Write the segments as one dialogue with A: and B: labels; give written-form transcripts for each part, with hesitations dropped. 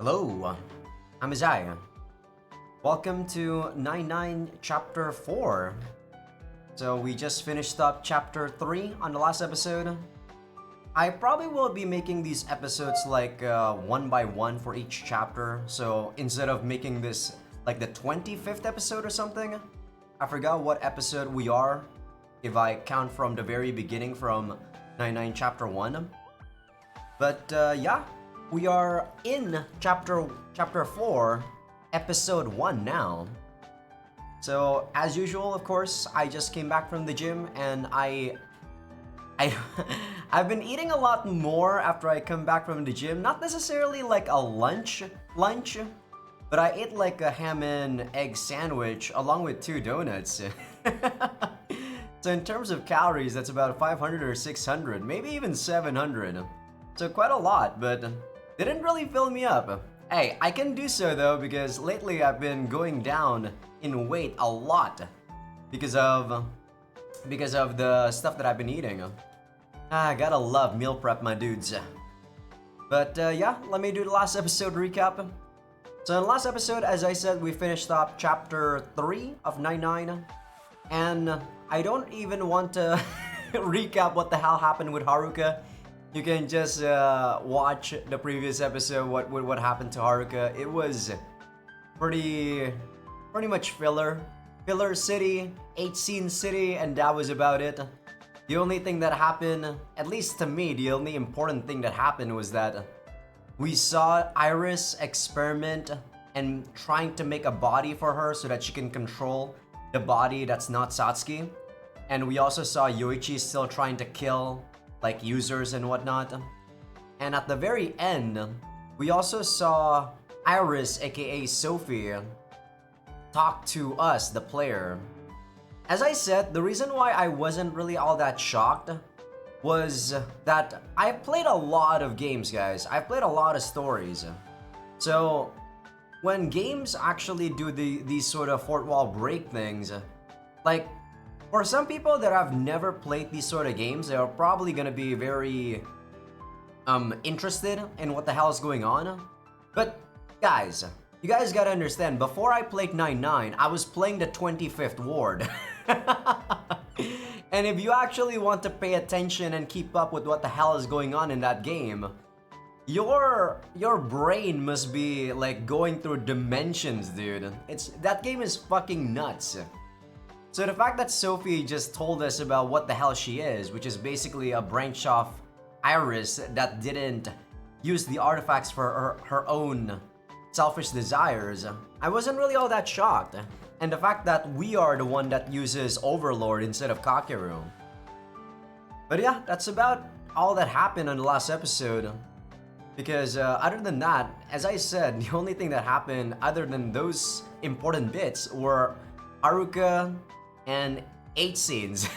A: Hello, I'm Azai. Welcome to 99 Chapter 4. So we just finished up Chapter 3 on the last episode. I probably will be making these episodes like one by one for each chapter. So instead of making this like the 25th episode or something, I forgot what episode we are if I count from the very beginning from 99 Chapter 1. But yeah, we are in chapter 4, episode 1 now. So as usual, of course, I just came back from the gym and I I've been eating a lot more after I come back from the gym. Not necessarily like a lunch, but I ate like a ham and egg sandwich along with 2 donuts. So in terms of calories, that's about 500 or 600, maybe even 700. So quite a lot, but didn't really fill me up. Hey, I can do so though because lately I've been going down in weight a lot because of the stuff that I've been eating. I gotta love meal prep, my dudes. But yeah, let me do the last episode recap. So in the last episode, as I said, we finished up chapter 3 of 99, and I don't even want to recap what the hell happened with Haruka. You can just watch the previous episode, what happened to Haruka. It was pretty much filler city, 8-scene city, and that was about it. The only thing that happened, at least to me, the only important thing that happened was that we saw Iris experiment and trying to make a body for her so that she can control the body that's not Satsuki. And we also saw Yoichi still trying to kill like users and whatnot. And at the very end, we also saw Iris, aka Sophie, talk to us, the player. As I said, the reason why I wasn't really all that shocked was that I played a lot of games, guys. I played a lot of stories. So when games actually do these sort of fourth wall break things, like for some people that have never played these sort of games, they're probably gonna be very interested in what the hell is going on. But guys, you guys gotta understand, before I played 99, I was playing the 25th Ward. And if you actually want to pay attention and keep up with what the hell is going on in that game, your brain must be like going through dimensions, dude. That game is fucking nuts. So the fact that Sophie just told us about what the hell she is, which is basically a branch off Iris that didn't use the artifacts for her own selfish desires, I wasn't really all that shocked. And the fact that we are the one that uses Overlord instead of Kakeru. But yeah, that's about all that happened on the last episode. Because other than that, as I said, the only thing that happened other than those important bits were Haruka and 8 scenes.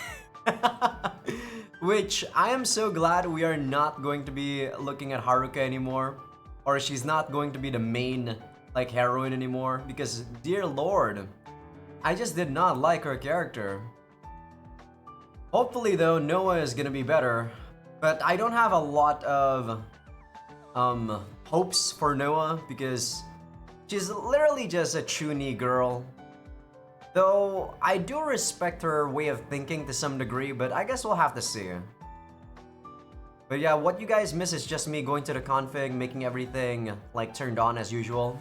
A: Which I am so glad we are not going to be looking at Haruka anymore. Or she's not going to be the main like heroine anymore. Because dear lord, I just did not like her character. Hopefully though, Noah is gonna be better. But I don't have a lot of hopes for Noah because she's literally just a chuny girl. Though I do respect her way of thinking to some degree, but I guess we'll have to see. But yeah, what you guys miss is just me going to the config, making everything like turned on as usual.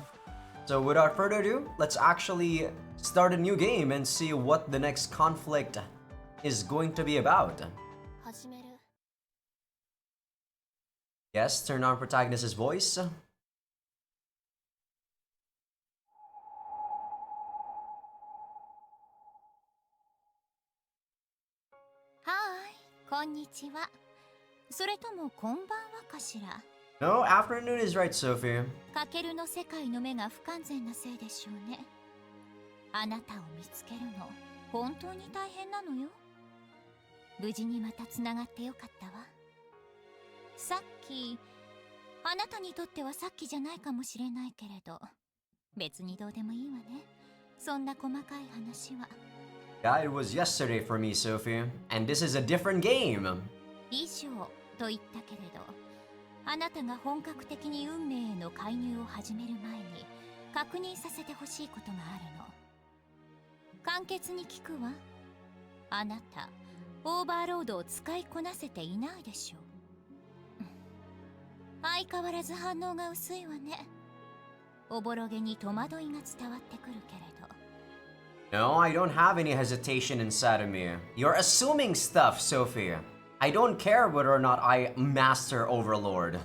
A: So without further ado, let's actually start a new game and see what the next conflict is going to be about. Yes, turn on protagonist's voice. No, afternoon is right, Sophie.
B: かけるの世界の目が不完全なせいでしょうね。あなたを見つけるの本当に大変なのよ。無事にまたつながってよかったわ。さっきあなたにとってはさっきじゃないかもしれないけれど、別にどうでもいいわね。そんな細かい話は。
A: Yeah, it was yesterday for me, Sophie. And this is a different game.
B: 以上と言ったけれど、あなたが本格的に運命への介入を始める前に確認させてほしいことがあるの。簡潔に聞くわ。あなたオーバーロードを使いこなせていないでしょ。相変わらず反応が薄いわね。おぼろげに戸惑いが伝わってくるけれど。
A: No, I don't have any hesitation inside of me. You're assuming stuff, Sophie. I don't care whether or not I master Overlord.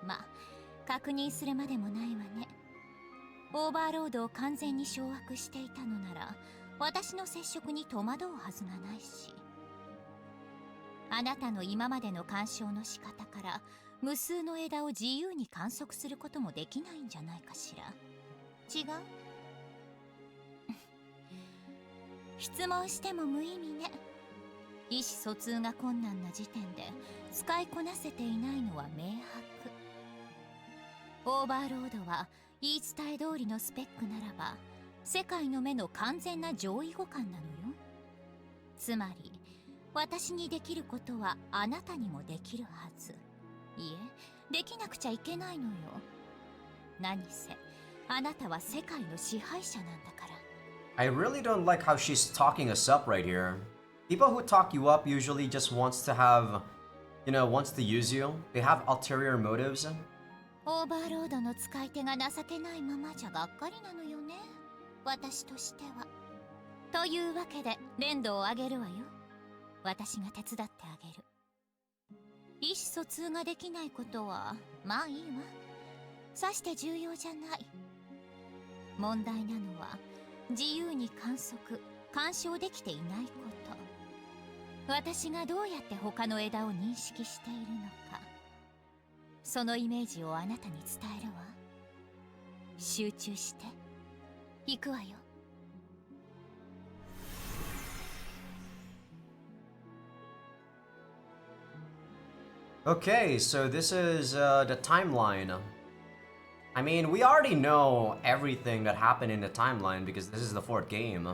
B: ま、確認するまでもないわね。オーバーロードを完全に掌握していたのなら、私の接触に戸惑うはずがないし。あなたの今までの干渉の仕方から、無数の枝を自由に観測することもできないんじゃないかしら。違う？質問しても無意味ね。意思疎通が困難な時点で使いこなせていないのは明白。オーバーロードは言い伝え通りのスペックならば世界の目の完全な上位互換なのよ。つまり私にできることはあなたにもできるはず。いえ、できなくちゃいけないのよ。何せあなたは世界の支配者なんだから。
A: I really don't like how she's talking us up right here. People who talk you up usually just wants to have, wants to use you. They have ulterior motives.
B: オーバーロードの使い手が情けないままじゃがっかりなのよね。私としては。というわけで連動をあげるわよ。私が手伝ってあげる。意思疎通ができないことはまあいいわ。さして重要じゃない。問題なのは自由に観測干渉できていないこと。私がどうやって他の枝を認識しているのか、そのイメージをあなたに伝えるわ。集中して行くわよ。
A: Okay, so this is the timeline. I mean, we already know everything that happened in the timeline because this is the fourth game.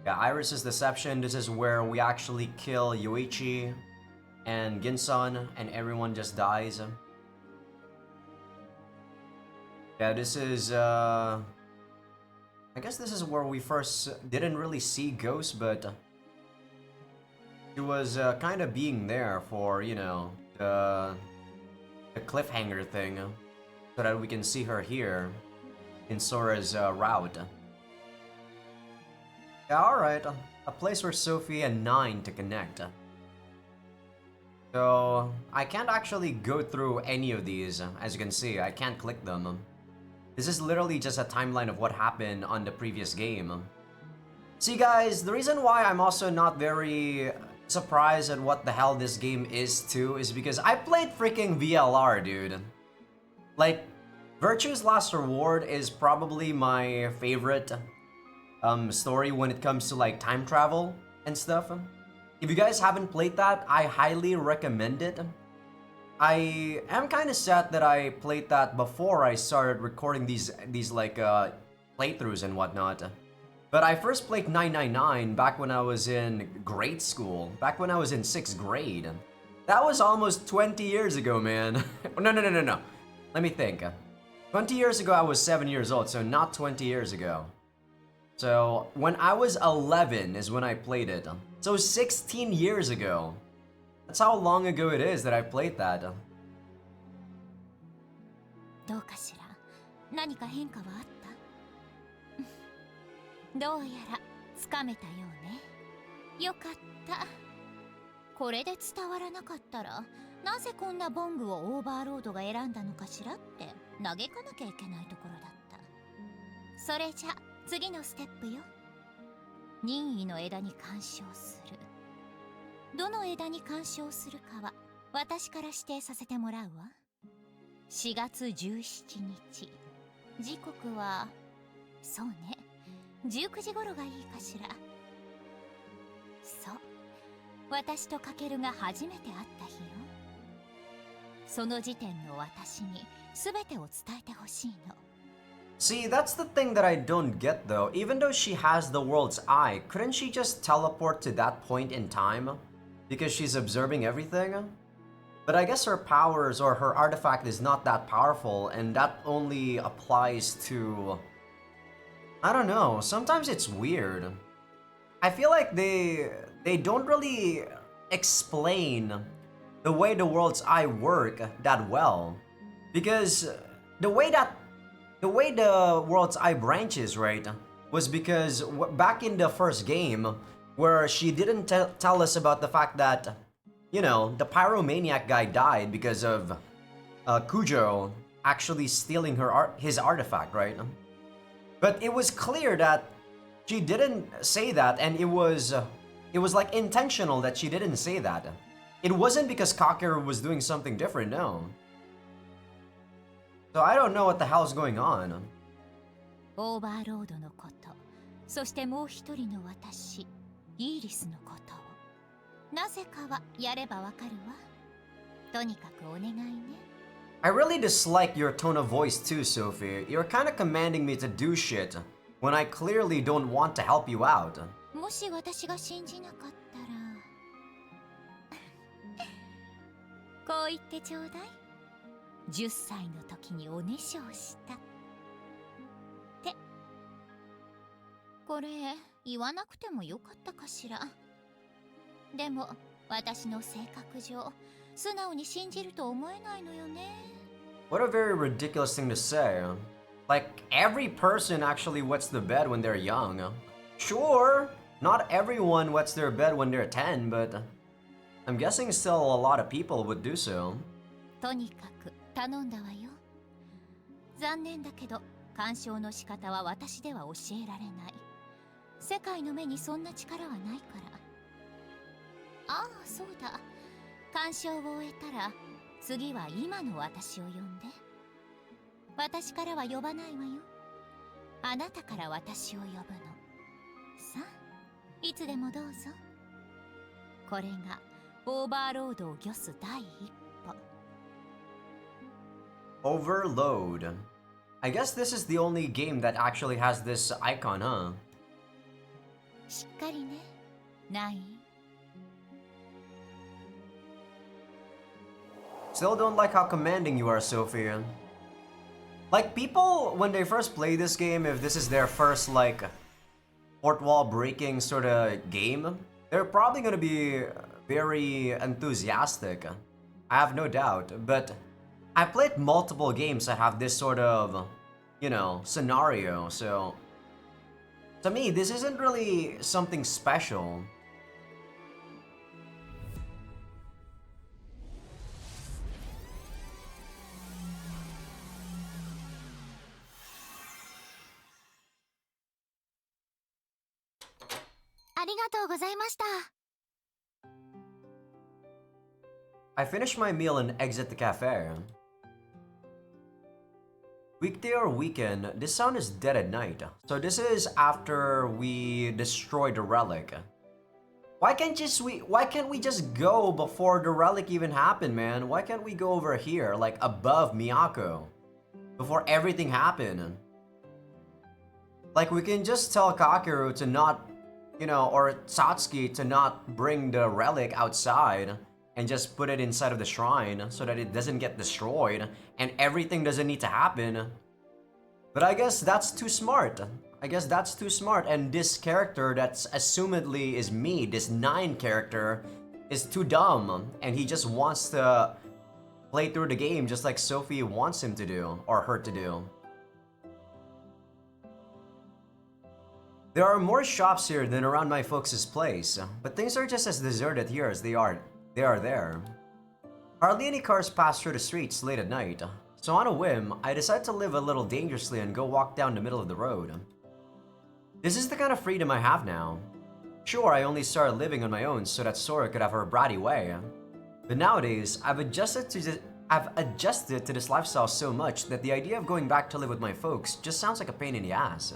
A: Yeah, Iris's Deception, this is where we actually kill Yuichi and Ginson and everyone just dies. Yeah, this is, I guess this is where we first didn't really see Ghost, but she was kind of being there for, the cliffhanger thing, so that we can see her here in Sora's route. Yeah, alright. A place for Sophie and 9 to connect. So, I can't actually go through any of these. As you can see, I can't click them. This is literally just a timeline of what happened on the previous game. See guys, the reason why I'm also not very surprised at what the hell this game is too is because I played freaking VLR, dude. Like, Virtue's Last Reward is probably my favorite story when it comes to like time travel and stuff. If you guys haven't played that, I highly recommend it. I am kind of sad that I played that before I started recording these like playthroughs and whatnot. But I first played 999 back when I was in grade school, back when I was in 6th grade. That was almost 20 years ago, man. No. Let me think. 20 years ago I was 7 years old, so not 20 years ago. So, when I was 11 is when I played it. So 16 years ago. That's how long ago it is that I played that.
B: どうかしら。何か変化はあった？どうやらつかめたようね。よかった。これで伝わらなかったら、なぜこんなボングをオーバーロードが選んだのかしらって嘆かなきゃいけないところだった。それじゃ次のステップよ。任意の枝に干渉する。どの枝に干渉するかは私から指定させてもらうわ。4月17日。時刻はそうね、19時頃がいいかしら。そう、私とカケルが初めて会った日よ。その時点の私に全てを伝えてほしいの。
A: See, that's the thing that I don't get though. Even though she has the world's eye, couldn't she just teleport to that point in time? Because she's observing everything? But I guess her powers or her artifact is not that powerful, and that only applies to... I don't know, sometimes it's weird. I feel like they don't really explain the way the world's eye work that well. Because the way the world's eye branches, right, was because back in the first game, where she didn't tell us about the fact that, you know, the pyromaniac guy died because of Kujo actually stealing his artifact, right? But it was clear that she didn't say that, and it was like intentional that she didn't say that. It wasn't because Kakeru was doing something different, no. So I don't know what the hell's going on.
B: オーバーロードのこと、そしてもう一人の私、イーリスのことを、なぜかはやればわかるわ。とにかくお願いね。
A: I really dislike your tone of voice too, Sophie. You're kind of commanding me to do shit when I clearly don't want to help you out.
B: もし私が信じなかったらこう言ってちょうだい。10歳の時におねしょをしたってこれ言わなくてもよかったかしら。でも私の性格上素直に信じると思えないのよね。
A: What a very ridiculous thing to say. Like, every person actually wets the bed when they're young. Sure, not everyone wets their bed when they're 10, but I'm guessing still a lot of people would do so.
B: とにかく頼んだわよ。残念だけど干渉の仕方は私では教えられない。世界の目にそんな力はないから。ああ、そうだ。干渉を終えたら次は今の私を呼んで。私からは呼ばないわよ。あなたから私を呼ぶの。さあ、いつでもどうぞ。これがオーバーロードを御す第一歩。
A: Overload. I guess this is the only game that actually has this icon, huh?
B: しっかりね。ない。
A: Still don't like how commanding you are, Sophia. Like, people, when they first play this game, if this is their first, like, fourth wall breaking sort of game, they're probably gonna be very enthusiastic. I have no doubt. But I played multiple games that have this sort of, you know, scenario, so to me, this isn't really something special. I finish my meal and exit the cafe. Weekday or weekend, this sound is dead at night. So this is after we destroy the relic. Why can't we just go before the relic even happened, man? Why can't we go over here, like above Miyako? Before everything happened? Like, we can just tell Kakeru to not, you know, or Satsuki to not bring the relic outside and just put it inside of the shrine so that it doesn't get destroyed and everything doesn't need to happen. But I guess that's too smart. I guess that's too smart, and this character that's assumedly is me, this 9 character, is too dumb, and he just wants to play through the game just like Sophie wants him to do, or her to do. There are more shops here than around my folks' place, but things are just as deserted here as they are there. Hardly any cars pass through the streets late at night, so on a whim, I decide to live a little dangerously and go walk down the middle of the road. This is the kind of freedom I have now. Sure, I only started living on my own so that Sora could have her bratty way, but nowadays, I've adjusted to this lifestyle so much that the idea of going back to live with my folks just sounds like a pain in the ass.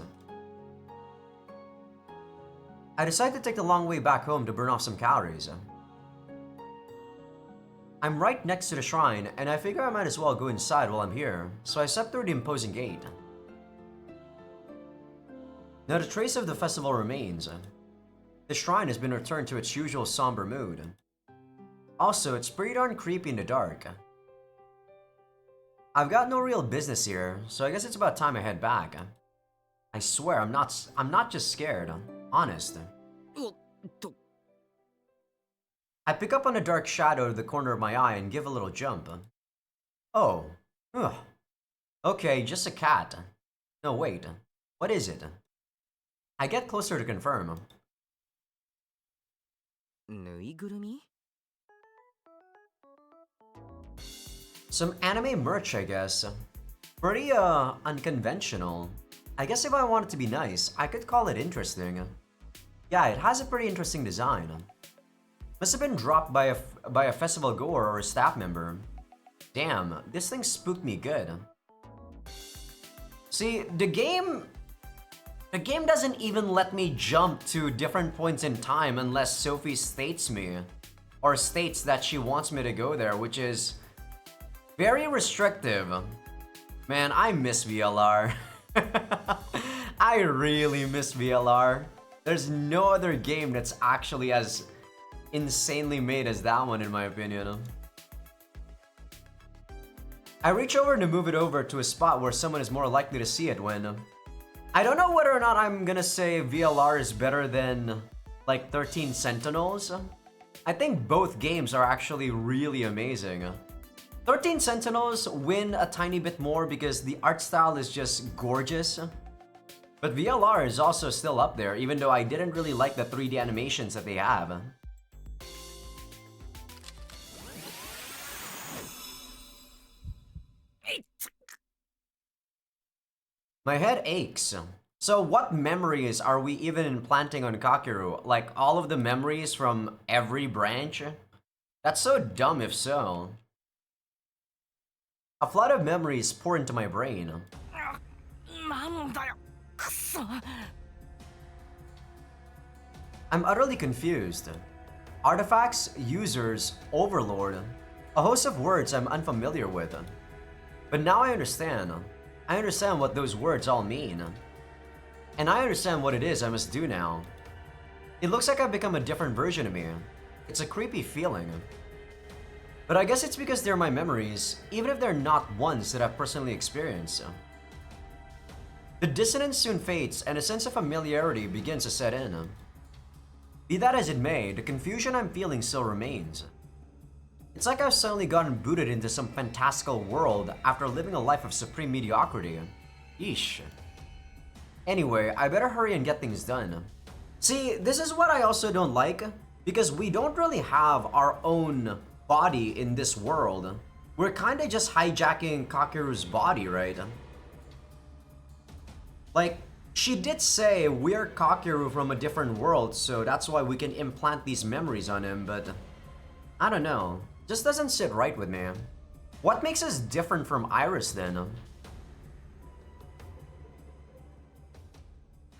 A: I decide to take the long way back home to burn off some calories. I'm right next to the shrine, and I figure I might as well go inside while I'm here, so I step through the imposing gate. Not a trace of the festival remains. The shrine has been returned to its usual somber mood. Also, it's pretty darn creepy in the dark. I've got no real business here, so I guess it's about time I head back. I swear, I'm not just scared. Honest. I pick up on a dark shadow of the corner of my eye and give a little jump. Oh. Ugh. Okay, just a cat. No, wait. What is it? I get closer to confirm.
C: ぬいぐるみ
A: Some anime merch, I guess. Pretty, unconventional. I guess if I wanted to be nice, I could call it interesting. Yeah, it has a pretty interesting design. Must have been dropped by a festival goer or a staff member. Damn, this thing spooked me good. See, the game doesn't even let me jump to different points in time unless Sophie states that she wants me to go there, which is very restrictive. Man, I miss VLR. I really miss VLR. There's no other game that's actually as insanely made as that one, in my opinion. I reach over to move it over to a spot where someone is more likely to see it when... I don't know whether or not I'm gonna say VLR is better than, like, 13 Sentinels. I think both games are actually really amazing. 13 Sentinels win a tiny bit more because the art style is just gorgeous. But VLR is also still up there, even though I didn't really like the 3D animations that they have. My head aches. So what memories are we even implanting on Kakeru? Like all of the memories from every branch? That's so dumb if so. A flood of memories pour into my brain.
C: なんだよくそ
A: I'm utterly confused. Artifacts, users, overlord. A host of words I'm unfamiliar with. But now I understand. I understand what those words all mean. And I understand what it is I must do now. It looks like I've become a different version of me. It's a creepy feeling. But I guess it's because they're my memories, even if they're not ones that I've personally experienced. The dissonance soon fades and a sense of familiarity begins to set in. Be that as it may, the confusion I'm feeling still remains. It's like I've suddenly gotten booted into some fantastical world after living a life of supreme mediocrity. Yeesh. Anyway, I better hurry and get things done. See, this is what I also don't like, because we don't really have our own body in this world. We're kinda just hijacking Kakeru's body, right? Like, she did say we're Kakeru from a different world, so that's why we can implant these memories on him, but I don't know. Just doesn't sit right with me. What makes us different from Iris then?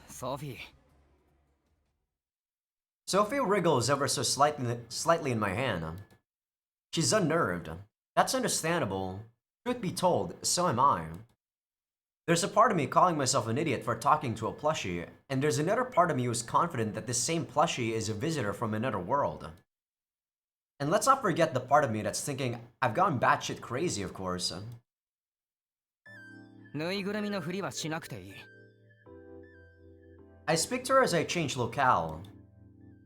C: ソフィー
A: Sophie wriggles ever so slightly in my hand. She's unnerved. That's understandable. Truth be told, so am I. There's a part of me calling myself an idiot for talking to a plushie, and there's another part of me who's confident that this same plushie is a visitor from another world. And let's not forget the part of me that's thinking I've gone batshit crazy, of course.
C: ぬいぐるみのふりはしなくていい
A: I speak to her as I change locale.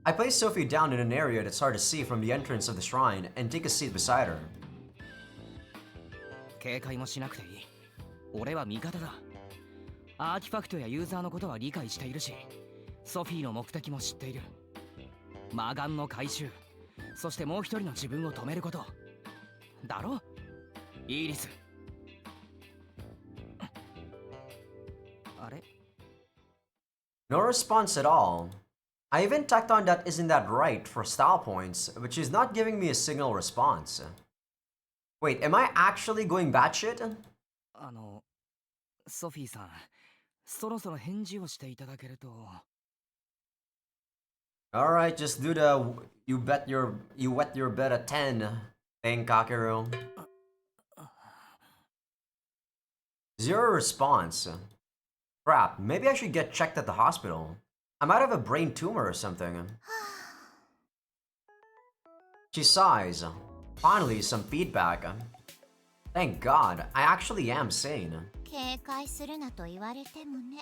A: I place Sophie down in an area that's hard to see from the entrance of the shrine and take a seat beside her.
C: 警戒もしなくていい俺は味方だアーティファクトやユーザーのことは理解しているしソフィーの目的も知っている魔眼の回収そしてもう一人の自分を止めることだろイリスあれ
A: No response at all. I even tacked on that isn't that right for style points, but she's not giving me a signal response. Wait, am I actually going batshit?
C: ソフィーさんそろそろ返事をしていただけると
A: Alright, just do the you wet your bed at 10 thing, Kakeru. Zero response. Crap, maybe I should get checked at the hospital. I might have a brain tumor or something. She sighs. Finally, some feedback. Thank God, I actually am sane.
B: 警戒するなと言われてもね。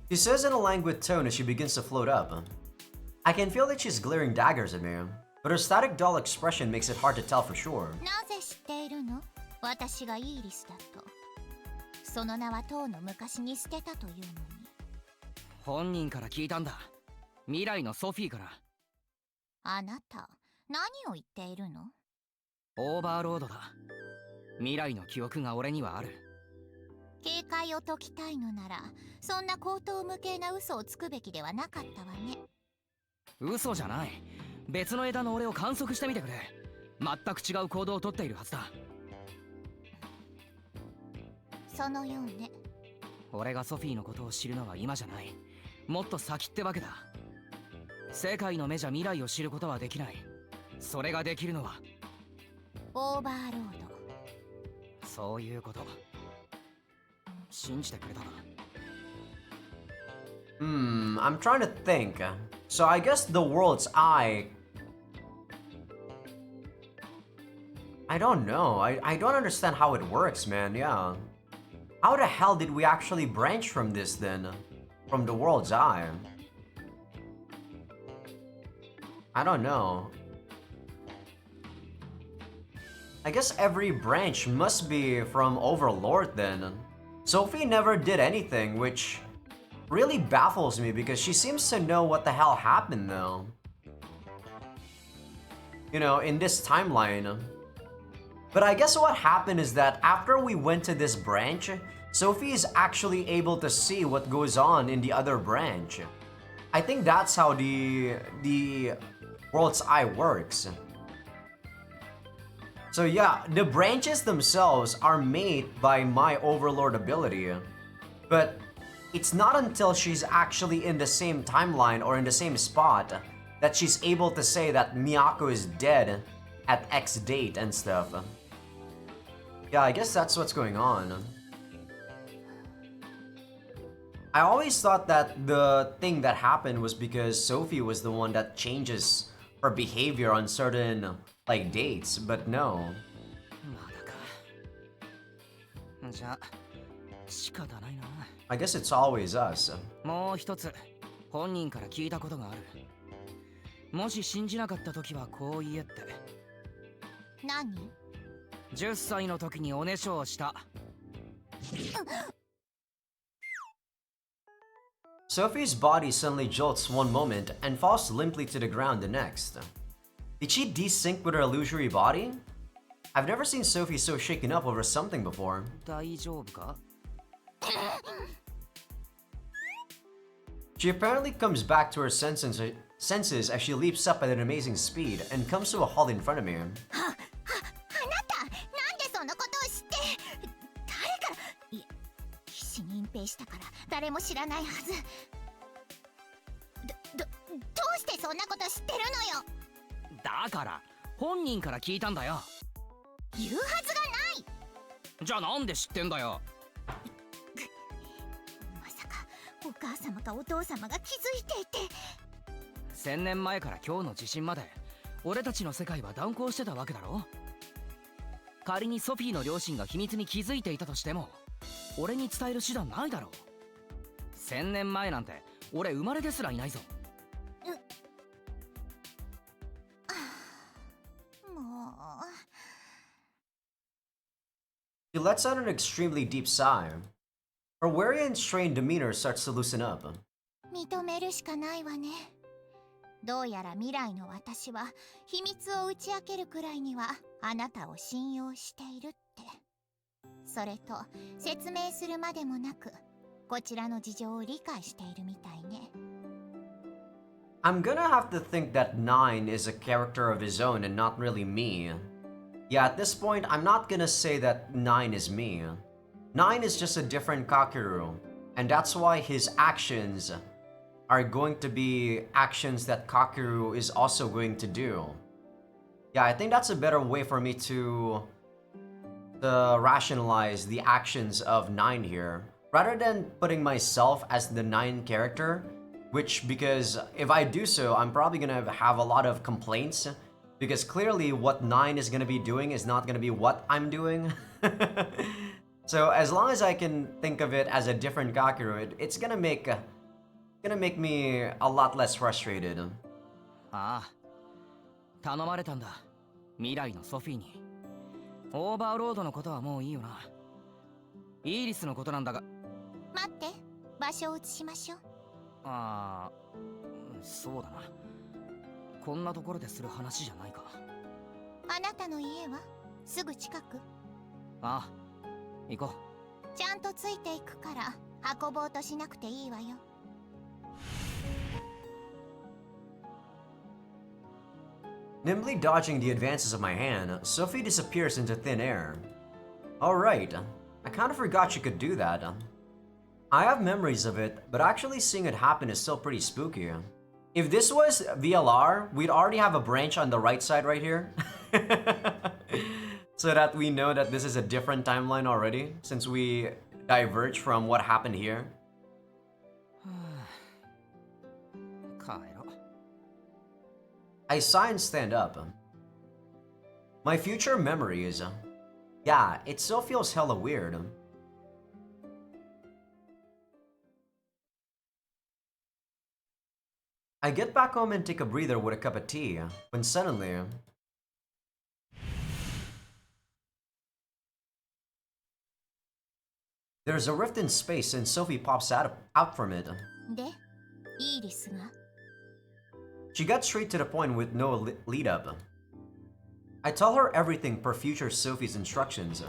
A: She says in a languid tone as she begins to float up. I can feel that she's glaring daggers at me, but her static dull expression makes it hard to tell for sure.
B: なぜ知っているの？私がイーリスだと。その名は当の昔に捨てたというのに。
C: 本人から聞いたんだ。未来のソフィーから。
B: あなた、何を言っているの？
C: オーバーロードだ。未来の記憶が俺にはある。
B: 警戒を解きたいのなら、そんな口頭無形な嘘をつくべきではなかったわね。
C: 嘘じゃない。別の枝の俺を観測してみてくれ。全く違う行動をとっているはずだ。
B: そのようね。
C: 俺がソフィーのことを知るのは今じゃない。もっと先ってわけだ。世界の目じゃ未来を知ることはできない。それができるのは
B: オーバーロード。
C: そういうこと。信じてくれたな。
A: I'm trying to think. So I guess the world's eye... I don't know. I don't understand how it works, man, yeah. How the hell did we actually branch from this then? From the world's eye? I don't know. I guess every branch must be from Overlord then. Sophie never did anything, which really baffles me because she seems to know what the hell happened though. You know, in this timeline. But I guess what happened is that after we went to this branch, Sophie is actually able to see what goes on in the other branch. I think that's how the world's eye works. So yeah, the branches themselves are made by my overlord ability. But it's not until she's actually in the same timeline or in the same spot that she's able to say that Miyako is dead at X date and stuff. Yeah, I guess that's what's going on. I always thought that the thing that happened was because Sophie was the one that changes her behavior on certain, like, dates, but no.
C: まだか。じゃあ、仕方ないな。
A: I guess it's always us.
C: もう一つ、本人から聞いたことがある。もし信じなかった時はこう言えって。
B: 何
C: ？10歳の時におねしょをした。
A: Sophie's body suddenly jolts one moment and falls limply to the ground the next. Did she desync with her illusory body? I've never seen Sophie so shaken up over something before.
C: 大丈夫か？
A: She apparently comes back to her senses as she leaps up at an amazing speed and comes to a halt in front of me.
B: あなた、なんでそんなことを知って、誰から、いや、必死に隠蔽したから誰も知らないはず。どうしてそんなこと知ってるのよ。
C: だから本人から聞いたんだよ。
B: 言うはずがない。
C: じゃあなんで知ってんだよ。
B: まさかお母様かお父様が気づいていて。
C: 1000年前から今日の地震まで俺たちの世界は断交してたわけだろ。仮にソフィーの両親が秘密に気づいていたとしても俺に伝える手段ないだろう。1000年前なんて俺生まれですらいないぞ。
B: もう。
A: She lets out an extremely deep sigh. Her wary and strained demeanor starts to loosen up.
B: 認めるしかないわね。どうやら未来の私は秘密を打ち明けるくらいにはあなたを信用しているって。それと説明するまでもなくこちらの事情を理解しているみたいね。
A: I'm gonna have to think that Nine is a character of his own and not really me. Yeah, at this point, I'm not gonna say that Nine is me. Nine is just a different Kakeru, and that's why his actions are going to be actions that Kakeru is also going to do. Yeah, I think that's a better way for me to rationalize the actions of Nine here. Rather than putting myself as the Nine character, Which, because if I do so, I'm probably gonna have a lot of complaints. Because clearly what 9 is gonna be doing is not gonna be what I'm doing. So as long as I can think of it as a different Kakeru, it's gonna make me a lot less frustrated.
C: ああ、頼まれたんだ。未来のソフィーに。オーバーロードのことはもういいよな。イーリスのことなんだが。
B: 待って、場所を移しましょう。
C: ああ、そうだな。こんなところでする話じゃないか。
B: あなたの家はすぐ近く？
C: ああ、行こ
B: う。ちゃんとついていくから運ぼうとしなくていいわよ。
A: Nimbly dodging the advances of my hand, Sophie disappears into thin air. Alright, I kind of forgot she could do that. I have memories of it, but actually seeing it happen is still pretty spooky. If this was VLR, we'd already have a branch on the right side right here. So that we know that this is a different timeline already, since we diverge from what happened here. I sigh and stand up. My future memories. Yeah, it still feels hella weird. I get back home and take a breather with a cup of tea, when suddenly... there's a rift in space and Sophie pops out from it. She got straight to the point with no lead up. I tell her everything per future Sophie's instructions.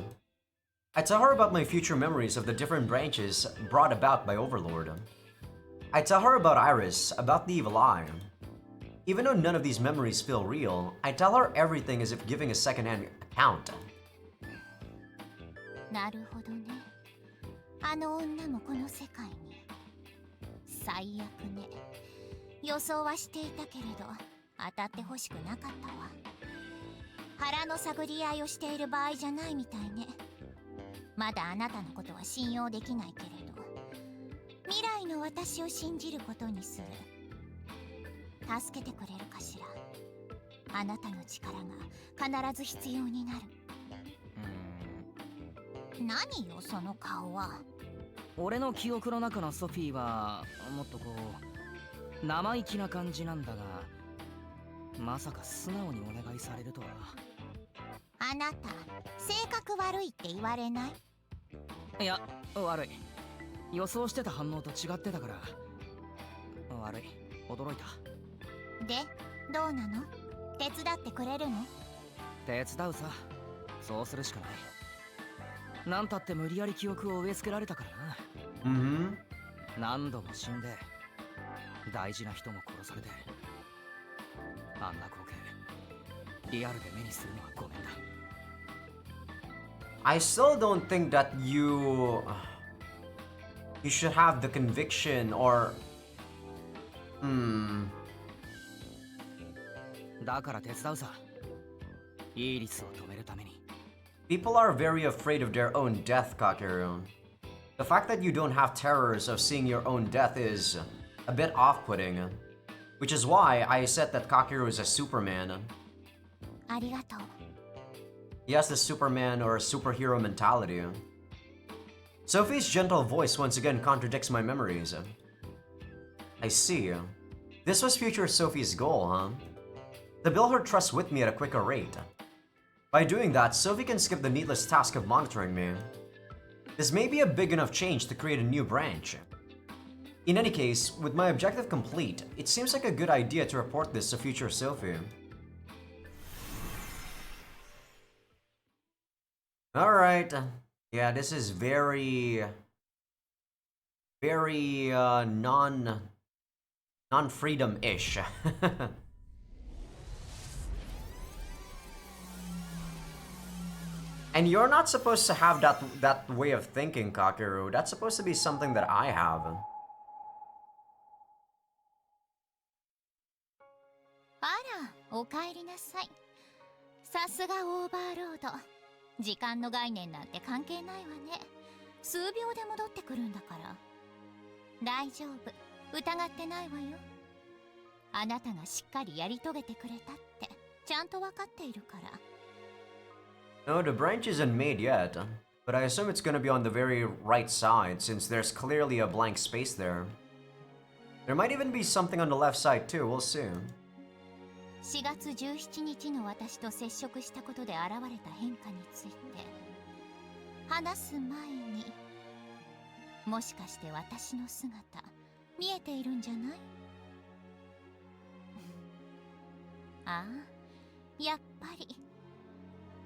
A: I tell her about my future memories of the different branches brought about by Overlord. I tell her about Iris, about the evil eye. Even though none of these memories feel real, I tell her everything as if giving a second-hand account.
B: なるほどね。あの女もこの世界に。最悪ね。予想はしていたけれど、当たってほしくなかったわ。腹の探り合いをしている場合じゃないみたいね。まだあなたのことは信用できないけれど、未来の私を信じることにする。助けてくれるかしら。あなたの力が必ず必要になる。何よその顔は。
C: 俺の記憶の中のソフィーはもっとこう生意気な感じなんだが、まさか素直にお願いされるとは。
B: あなた性格悪いって言われない？
C: いや、悪い。予想してた反応と違ってたから悪い。驚いた。
B: で、どうなの？手伝ってくれるの？
C: 手伝うさ。そうするしかない。なんたって無理やり記憶を植え付けられたからな。何度も死んで大事な人も殺されて、あんな光景リアルで目にするのはごめんだ。
A: I still don't think that you should have the conviction or
C: だから手伝うさ。イーリスを止めるために。
A: People are very afraid of their own death, Kakeru. The fact that you don't have terrors of seeing your own death is a bit off-putting, which is why I said that Kakeru is a Superman.
B: ありがとう。
A: He has the Superman or superhero mentality. Sophie's gentle voice once again contradicts my memories. I see. This was future Sophie's goal, huh? To build her trust with me at a quicker rate. By doing that, Sophie can skip the needless task of monitoring me. This may be a big enough change to create a new branch. In any case, with my objective complete, it seems like a good idea to report this to future Sophie. Alright. Yeah, this is very non-freedom-ish. And you're not supposed to have that way of thinking, Kakeru. That's supposed to be something that I have.
B: あら、お帰りなさい。さすがオーバーロード。時間の概念なんて関係ないわね。数秒で戻ってくるんだから。大丈夫。疑ってないわよ。あなたがしっかりやり遂げてくれたってちゃんと分かっているから。
A: No, the branch isn't made yet, but I assume it's gonna be on the very right side since there's clearly a blank space there. There might even be something on the left side too, we'll see.
B: 4月17日の私と接触したことで現れた変化について話す前に、もしかして私の姿見えているんじゃない？ああ、やっぱり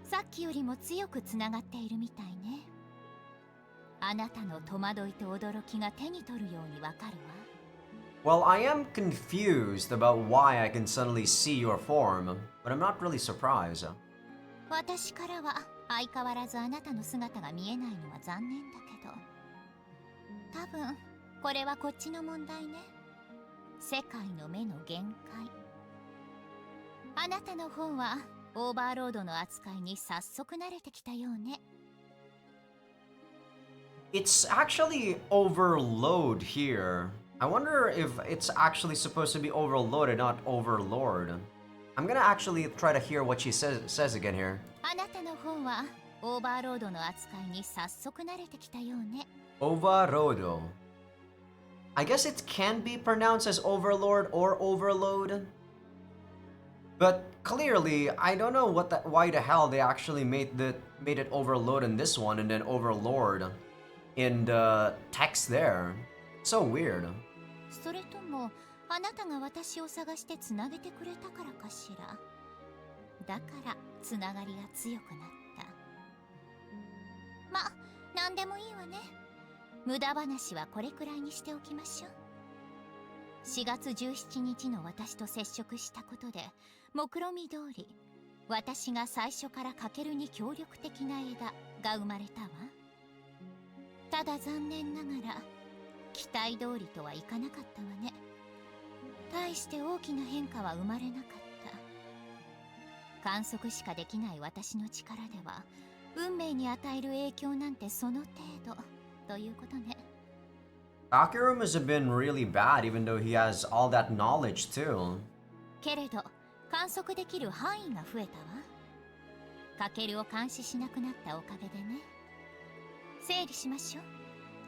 B: さっきよりも強くつながっているみたいね。あなたの戸惑いと驚きが手に取るようにわかるわ。
A: Well, I am confused about why I can suddenly see your form, but I'm not really surprised.
B: 私からは相変わらずあなたの姿が見えないのは残念だけど、多分これはこっちの問題ね。世界の目の限界。あなたの方はオーバーロードの扱いに早速慣れてきたようね。
A: It's actually overload here. I wonder if it's actually supposed to be overloaded, not overlord. I'm gonna actually try to hear what she says again here.
B: あなたの方はオーバーロードの扱いに早速慣れてきたようね。
A: Overrodo. I guess it can be pronounced as overlord or overload. But clearly, I don't know why the hell they actually made it overload in this one and then overlord in the text there. So weird.
B: それともあなたが私を探してつなげてくれたからかしら。だからつながりが強くなった。ま、なんでもいいわね。無駄話はこれくらいにしておきましょう。4月17日の私と接触したことで目論見通り私が最初からカケルに協力的な枝が生まれたわ。ただ残念ながら期待通りとはいかなかったわね。大して大きな変化は生まれなかった。観測しかできない私の力では運命に与える影響なんてその程度ということね。
A: Akira must have been really bad even though he has all that knowledge too.
B: けれど観測できる範囲が増えたわ。カケルを監視しなくなったおかげでね。整理しましょう。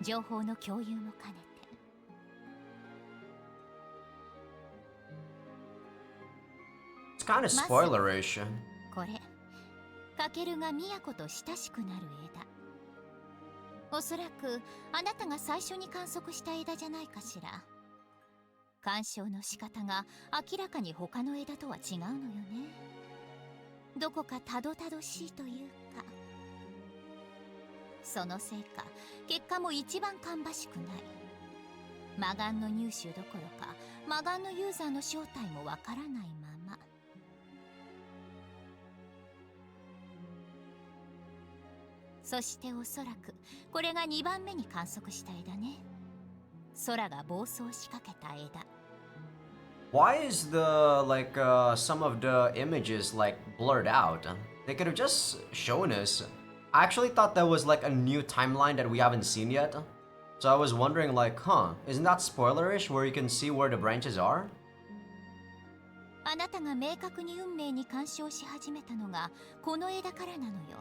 B: 情報の共有も兼ねて。
A: It's kind of spoilerish.
B: これカケルがミヤコと親しくなる枝。おそらくあなたが最初に観測した枝じゃないかしら。鑑賞の仕方が明らかに他の枝とは違うのよね。どこかたどたどしいというか。そのせいか結果も一番芳しくない。魔眼の入手どころか魔眼のユーザーの正体もわからないまま。そしておそらくこれが2番目に観測した枝ね。空が暴走しかけた枝。
A: Why is some of the images like blurred out? They could have just shown us. I actually thought that was like a new timeline that we haven't seen yet. So I was wondering like, isn't that spoilerish where you can see where the branches are?
B: あなたが明確に運命に干渉し始めたのがこの枝からなのよ。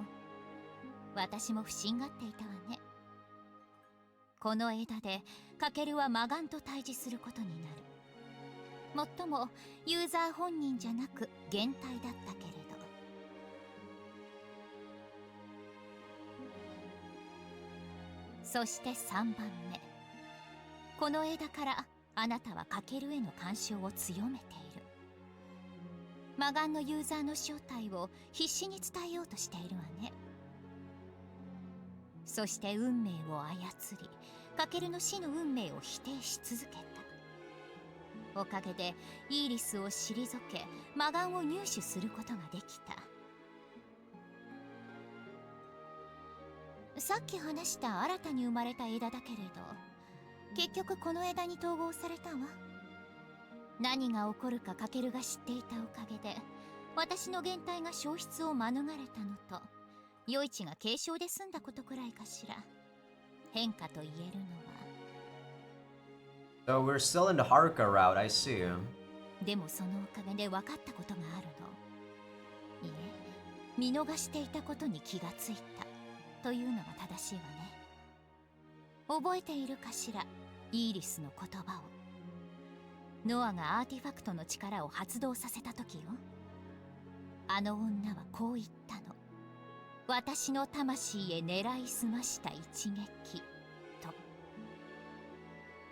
B: 私も不審がっていたわね。この枝でカケルは魔眼と対峙することになる。もっともユーザー本人じゃなく減退だったけれど。そして3番目。この枝からあなたはカケルへの干渉を強めている。魔眼のユーザーの正体を必死に伝えようとしているわね。そして運命を操り、カケルの死の運命を否定し続けた。おかげでイーリスを退け魔眼を入手することができた。さっき話した新たに生まれた枝だけれど、結局この枝に統合されたわ。何が起こるかカケルが知っていたおかげで私の減退が消失を免れたのと、余市が軽傷で済んだことくらいかしら。変化と言えるのは。
A: So we're still in the Haruka route, I see.
B: でもそのおかげで分かったことがあるの。いえ、見逃していたことに気がついたというのが正しいわね。覚えているかしら、イーリスの言葉を。ノアがアーティファクトの力を発動させた時よ。あの女はこう言ったの。私の魂へ狙いすました一撃と。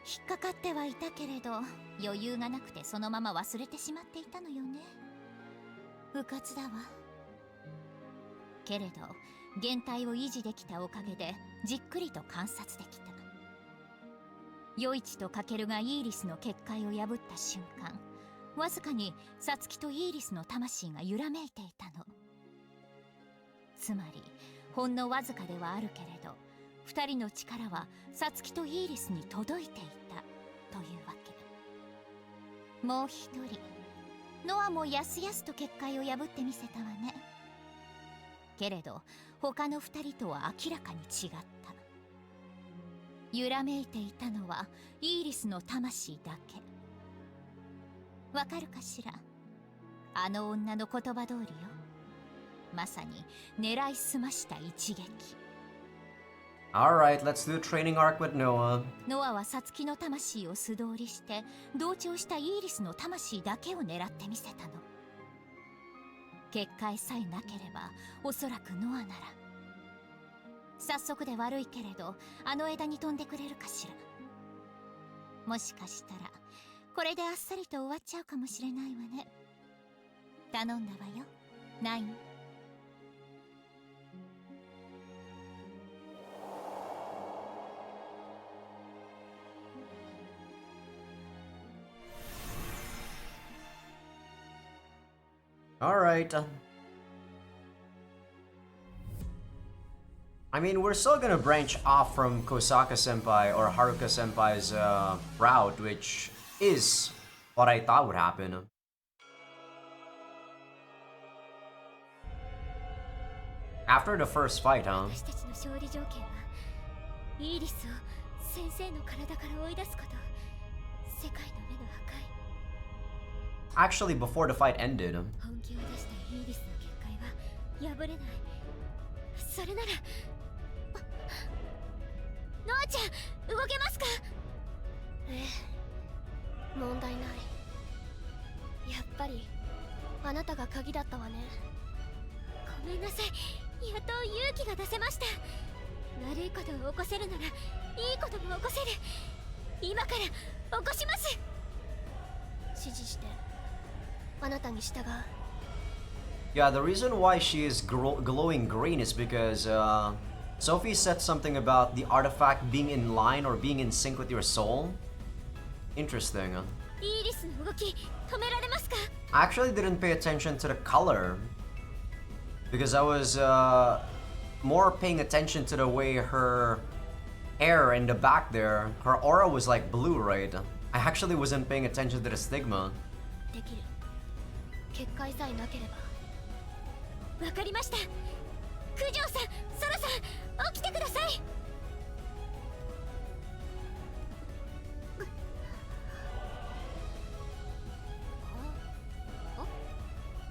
B: 引っかかってはいたけれど、余裕がなくてそのまま忘れてしまっていたのよね。うかつだわ。けれど原体を維持できたおかげでじっくりと観察できた。ヨイチとカケルがイーリスの結界を破った瞬間、わずかにサツキとイーリスの魂が揺らめいていたの。つまりほんのわずかではあるけれど、二人の力はサツキとイーリスに届いていたというわけ。もう一人、ノアもやすやすと結界を破ってみせたわね。けれど他の二人とは明らかに違った。揺らめいていたのはイーリスの魂だけ。わかるかしら、あの女の言葉通りよ。まさに狙いすました一撃。
A: Alright, let's do a training arc with Noah.
B: ノアはサツキの魂を素通りして同調したイーリスの魂だけを狙ってみせたの。結界さえなければおそらくノアなら。早速で悪いけれど、あの枝に飛んでくれるかしら。もしかしたらこれであっさりと終わっちゃうかもしれないわね。頼んだわよ、ナイン。
A: Alright. I mean, we're still gonna branch off from Kosaka Senpai or Haruka Senpai's route, which is what I thought would happen. After the first fight, huh?
D: 私たちの勝利条件はイーリスを先生の体から追い出すこと。世界の目の破壊。
A: Actually, before the fight ended.
D: 本気を出したイーリスの結界は破れない。それならノアちゃん、動けますか？ええ、問題ない。やっぱりあなたが鍵だったわね。ごめんなさい、やっと勇気が出せました。悪いことを起こせるならいいことも起こせる。今から起こします。指示して、あなたに従う。
A: Yeah, the reason why she is glowing green is because Sophie said something about the artifact being in line or being in sync with your soul. Interesting.
D: イーリスの動き止められますか？
A: I actually didn't pay attention to the color because I was more paying attention to the way her hair in the back there, her aura was like blue, right? I actually wasn't paying attention to the stigma.
D: できる。結界さえなければ。わかりました。九条さん、ソラさん、起きてください。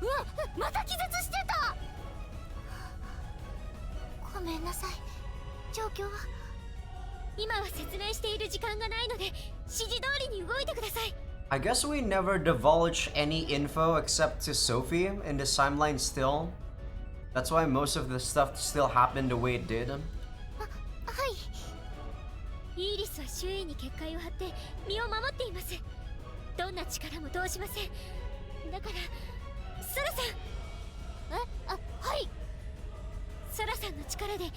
D: うわ、また気絶してた。ごめんなさい。状況は？今は説明している時間がないので、指示通りに動いてください。
A: I guess we never divulged any info except to Sophie in this timeline still. That's why most of the stuff still happened the way it did.
D: はい。イーリスは周囲に結界を張って身を守っています。どんな力も通しません。だからソラさん、はい。ソラさんの力でイーリ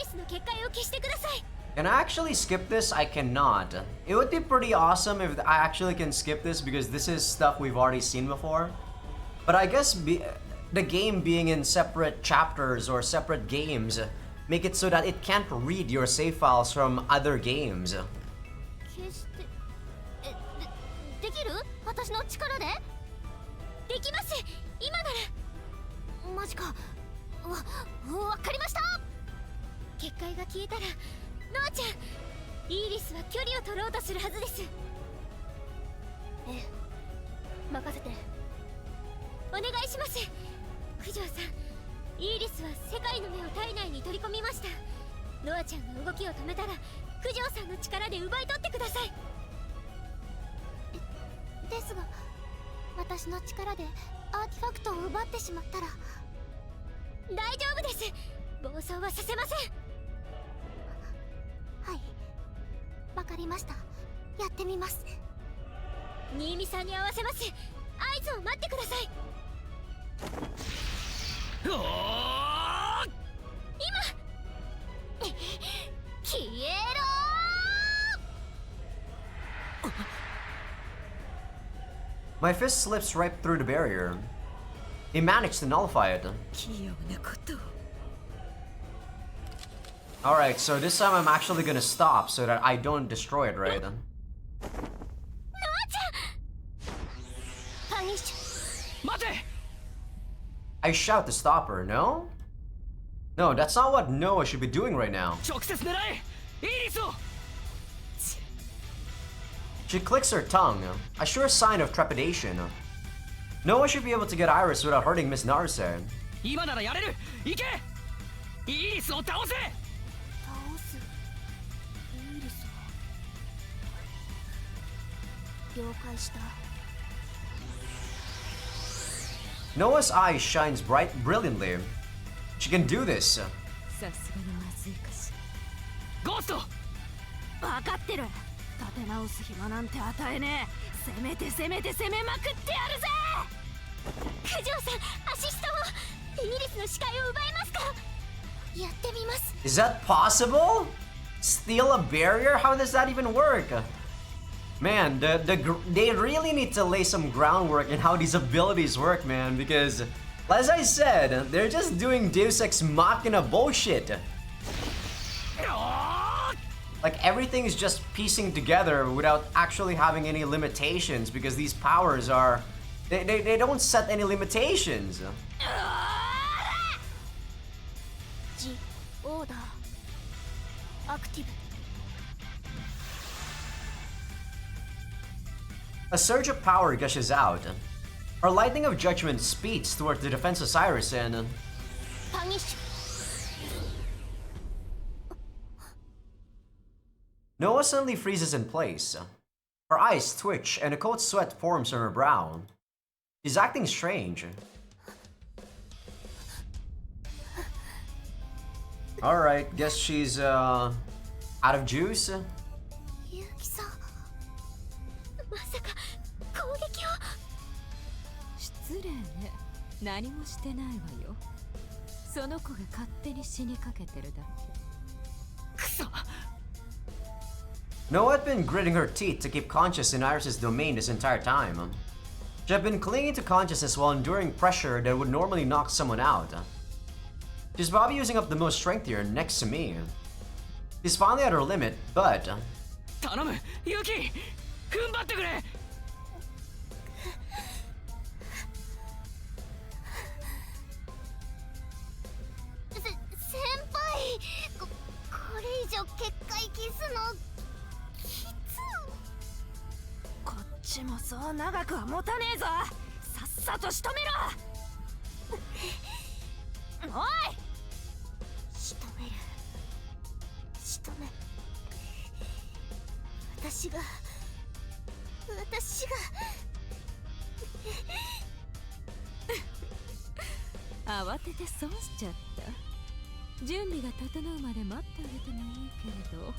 D: スの結界を消してください。
A: Can I actually skip this? I cannot. It would be pretty awesome if I actually can skip this because this is stuff we've already seen before. But I guess the game being in separate chapters or separate games make it so that it can't read your save files from other games.
D: 消して、できる？私の力で？できます。今なら。マジか。わかりました。結界が消えたらノアちゃんイーリスは距離を取ろうとするはずです。ええ、任せてお願いします。九条さん、イーリスは世界の目を体内に取り込みました。ノアちゃんが動きを止めたら九条さんの力で奪い取ってください。ですが、私の力でアーティファクトを奪ってしまったら。大丈夫です、暴走はさせません。はい、わかりました。やってみます。新見さんに合わせます。合図を待ってください。
C: おー、
D: 今消えろー。
A: My fist slips right through the barrier. He managed to nullify it.
E: 器用なことを。
A: Alright, so this time I'm actually gonna stop so that I don't destroy it, right?
D: ノアちゃん、パニッシュ。
C: 待て。
A: I shout to stop her, no? No, that's not what Noah should be doing right now.
C: 直接狙え。イーリスを。
A: She clicks her tongue, a sure sign of trepidation. Noah should be able to get Iris without hurting Miss Naruse.
C: 今ならやれる。行け。イーリスを倒せ。
D: 倒す。イーリスを。了解した。
A: Noah's eye shines brilliantly. She can do this.
E: さすがにまずいかし
C: ゴースト。
E: ら。分かってる。立て直す暇なんて与えねえ。攻めて攻めて攻めまくってやるぜ。
D: 九条さん、アシストを。イギリスの視界を奪えますか。やってみます。
A: Is that possible? Steal a barrier? How does that even work? Man, they really need to lay some groundwork in how these abilities work, man, because as I said, they're just doing Deus Ex Machina bullshit. Like everything is just piecing together without actually having any limitations because these powers are they don't set any limitations.
D: ジオーダーアクティブ。
A: A surge of power gushes out. Her lightning of judgment speeds towards the defense of Cyrus and
D: パニッシュ。
A: Noah suddenly freezes in place. Her eyes twitch and a cold sweat forms on her brow. She's acting strange. Alright, guess she's out of juice?
D: ユウキさん、まさか攻撃を。
E: 失礼ね。何もしてないわよ。その子が勝手に死にかけてるだけ。
C: くそ。
A: Noah had been gritting her teeth to keep conscious in Iris's domain this entire time. She had been clinging to consciousness while enduring pressure that would normally knock someone out. She's probably using up the most strength here next to me. She's finally at her limit, but
C: 頼む、ユキ。踏ん張ってくれ。
D: 先輩、これ以上結界キスのきつ。
E: こっちもそう長くは持たねえぞ。さっさと仕留めろ。おい。
D: 仕留める。仕留め。私が
E: 慌てて損しちゃった。準備が整うまで待ってあげてもいいけれど、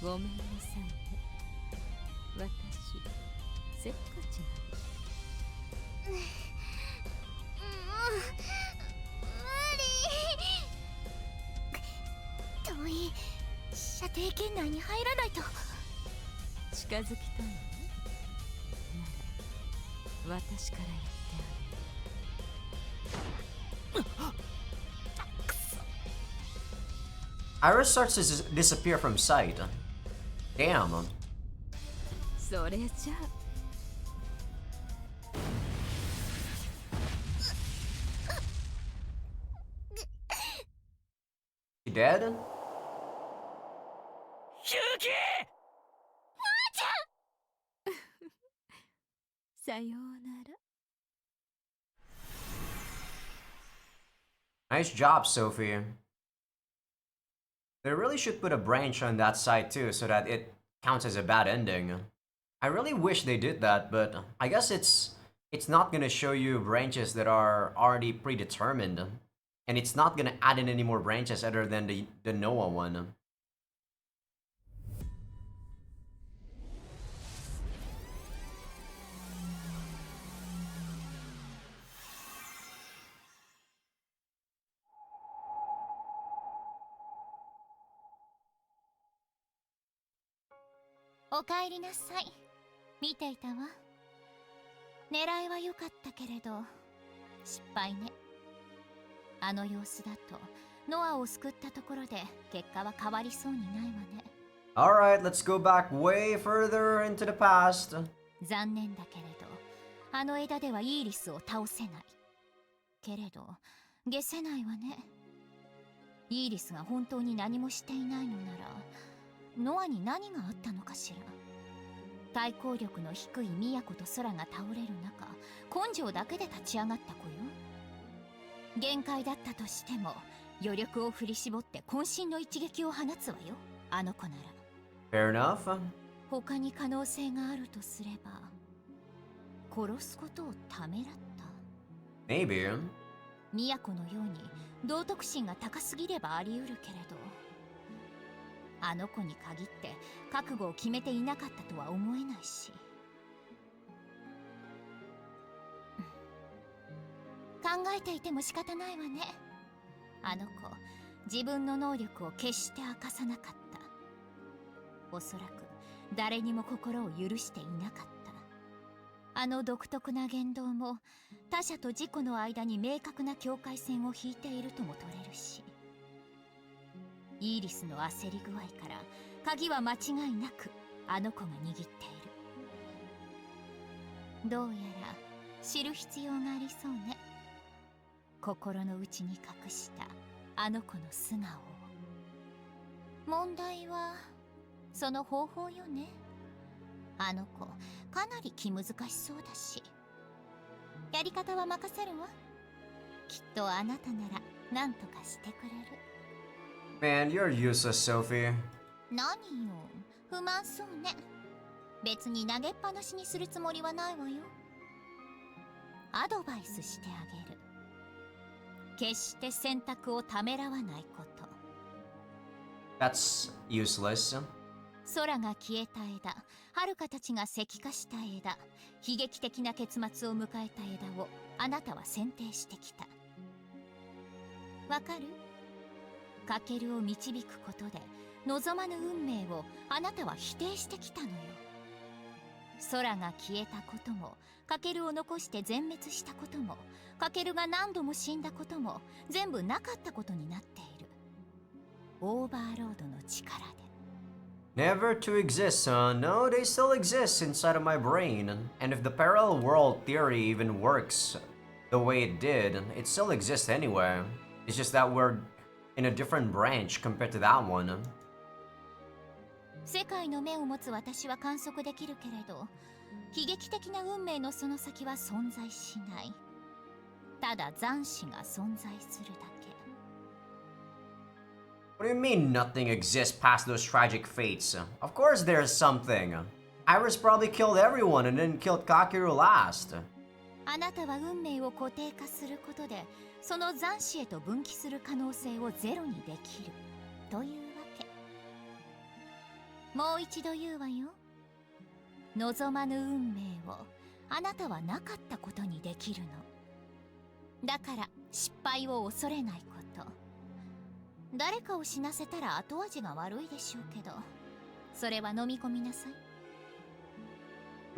E: ごめんなさいね。私せっかちなの。
D: 無理。遠い。射程圏内に入らないと。
E: 近づきたいの？なら私から言ってあげる。
A: Iris starts to disappear from sight. Damn.
E: それじゃあ
A: She dead?
C: ユキ。
E: さようなら。
A: Nice job, Sophie. They really should put a branch on that side too so that it counts as a bad ending. I really wish they did that, but I guess it's not gonna show you branches that are already predetermined. And it's not gonna add in any more branches other than the Noah one.
B: "おかえりなさい。見ていたわ。狙いは良かったけれど失敗ね。あの様子だとノアを救ったところで結果は変わりそうにないわね。
A: Alright, let's go back way further into the past.
B: 残念だけれどあの枝ではイーリスを倒せない。けれど消せないわね。イーリスが本当に何もしていないのならノアに何があったのかしら。対抗力の低い都と空が倒れる中根性だけで立ち上がった子よ。限界だったとしても余力を振り絞って渾身の一撃を放つわよ、あの子なら。
A: Fair enough.
B: 他に可能性があるとすれば殺すことをためらった。
A: Maybe.
B: 都のように道徳心が高すぎればあり得るけれどあの子に限って覚悟を決めていなかったとは思えないし。考えていても仕方ないわね。あの子自分の能力を決して明かさなかった。おそらく誰にも心を許していなかった。あの独特な言動も他者と自己の間に明確な境界線を引いているとも取れるし、イーリスの焦り具合から鍵は間違いなくあの子が握っている。どうやら知る必要がありそうね。心の内に隠したあの子の素顔を。問題はその方法よね。あの子かなり気難しそうだし。やり方は任せるわ。きっとあなたなら何とかしてくれる。
A: Man, you're useless, Sophie.
B: 何よ、不満そうね。別に投げっぱなしにするつもりはないわよ。アドバイスしてあげる。決して選択をためらわないこと。
A: That's useless.
B: 空が消えた枝、遥かたちが石化した枝、悲劇的な結末を迎えた枝をあなたは選定してきた。わかる？カケルを導くことで望まぬ運命をあなたは否定してきたのよ。空が消えたことも、カケルを残して全滅したことも、カケルが何度も死んだことも全部なかったことになっている。オーバーロードの力で。
A: Never to exist, huh? No, they still exist inside of my brain. And if the parallel world theory even works the way it did, it still exists anyway. It's just that we're in a different branch compared to that one.
B: 世界の目を持つ私は観測できるけれど、悲劇的な運命のその先は存在しない。ただ残死が存在するだけ。
A: What do you mean nothing exists past those tragic fates? Of course there's something. Iris probably killed everyone and then killed Kakeru last.
B: あなたは運命を固定化することで、その残死へと分岐する可能性をゼロにできるというわけ。もう一度言うわよ。望まぬ運命をあなたはなかったことにできるの。だから失敗を恐れないこと。誰かを死なせたら後味が悪いでしょうけど、それは飲み込みなさい。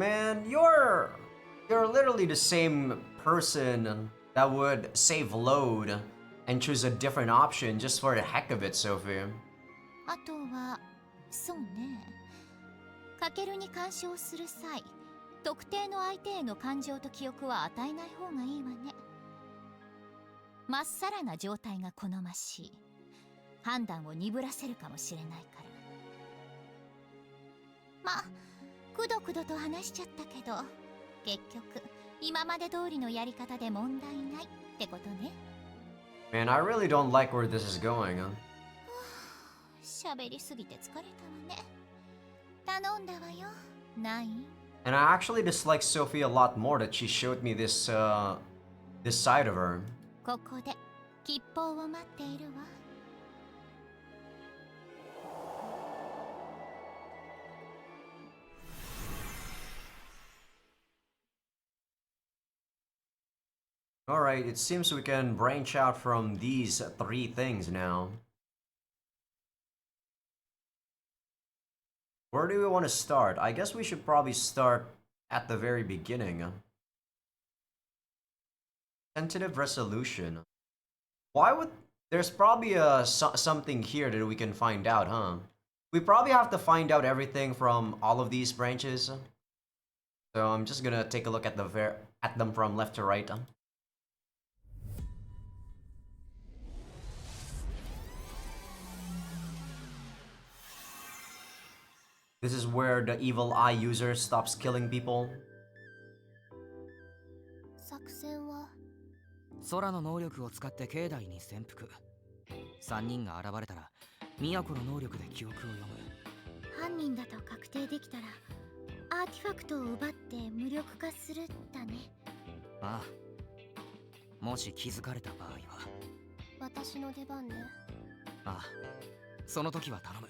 A: Man, you're literally the same person that would save load and choose a different option just for the heck of it, Sophie.
B: あとはそうね、カケルに干渉する際、特定の相手への感情と記憶は与えない方がいいわね。まっさらな状態が好ましい。判断を鈍らせるかもしれないから。ま、くどくどと話しちゃったけど、結局今まで通りのやり方で問題ないってことね。
A: Man, I really don't like where this is going.
B: 喋りすぎて疲れたわね。頼んだわよ。ない？
A: And I actually dislike Sophie a lot more that she showed me this this side of her.
B: ここで吉報を待っているわ。
A: Alright, it seems we can branch out from these three things now. Where do we want to start? I guess we should probably start at the very beginning. Tentative resolution. Why would... There's probably something here that we can find out, huh? We probably have to find out everything from all of these branches. So I'm just gonna take a look at them from left to right. This is where the evil eye user stops killing people.
D: 作戦は
C: 空の能力を使って境内に潜伏。3人が現れたら都の能力で記憶を読む。
B: 犯人だと確定できたらアーティファクトを奪って無力化するだね。
C: ああ、もし気づかれた場合は
D: 私の出番ね。
C: ああ、その時は頼む。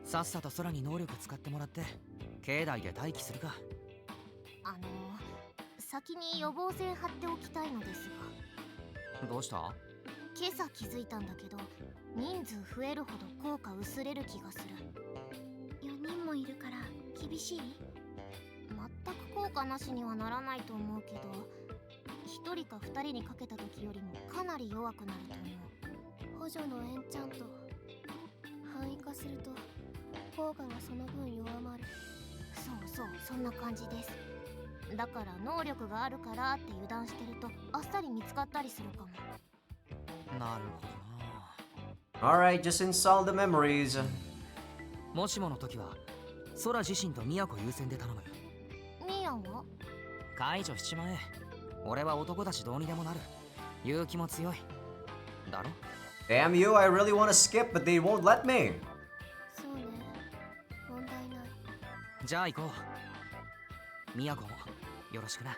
C: さっさと空に能力使ってもらって境内で待機するか。
D: 先に予防線張っておきたいのですが。
C: どうした？
D: 今朝気づいたんだけど、人数増えるほど効果薄れる気がする。4人もいるから厳しい？全く効果なしにはならないと思うけど、1人か2人にかけた時よりもかなり弱くなると思う。補助のエンチャント範囲化すると効果がその分弱まる。そう、そんな感じです。だから能力があるからって油断してるとあっさり見つかったりするかも。
C: なるほどな。
A: Alright, just install the memories.
C: もしもの時は空自身と都優先で頼む。
D: ミヤは？
C: 解除しちまえ。俺は男だしどうにでもなる。勇気も強いだろ。
A: Damn you, I really want to skip, but they won't let me.
D: そうね、問題ない。
C: じゃあ行こう。都もよろしくな。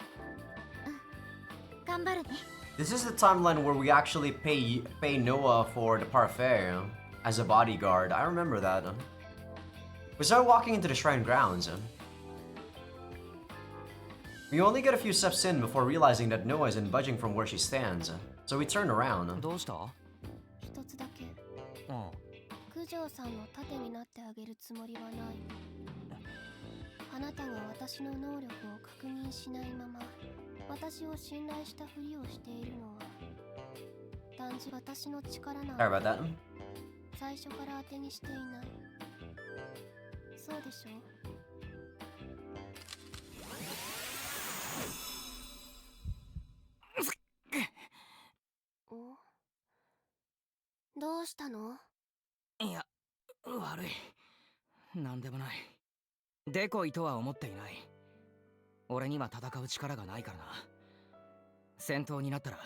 B: 頑張るね。
A: This is the timeline where we actually pay Noah for the parfait as a bodyguard. I remember that. We start walking into the shrine grounds. We only get a few steps in before realizing that Noah isn't budging from where she stands. So we turn around.
C: どうした？
D: 一つだけ。
C: うん。
D: 九条さんの盾になってあげるつもりはない。あなたが私の能力を確認しないまま私を信頼したふりをしているのは単純私の力な
A: Sorry
D: の。
A: about that.
D: 最初から当てにしていない。そうでしょ？どうしたの？
C: いや、悪い。なんでもない。デコイとは思っていない。俺には戦う力がないからな。戦闘になったら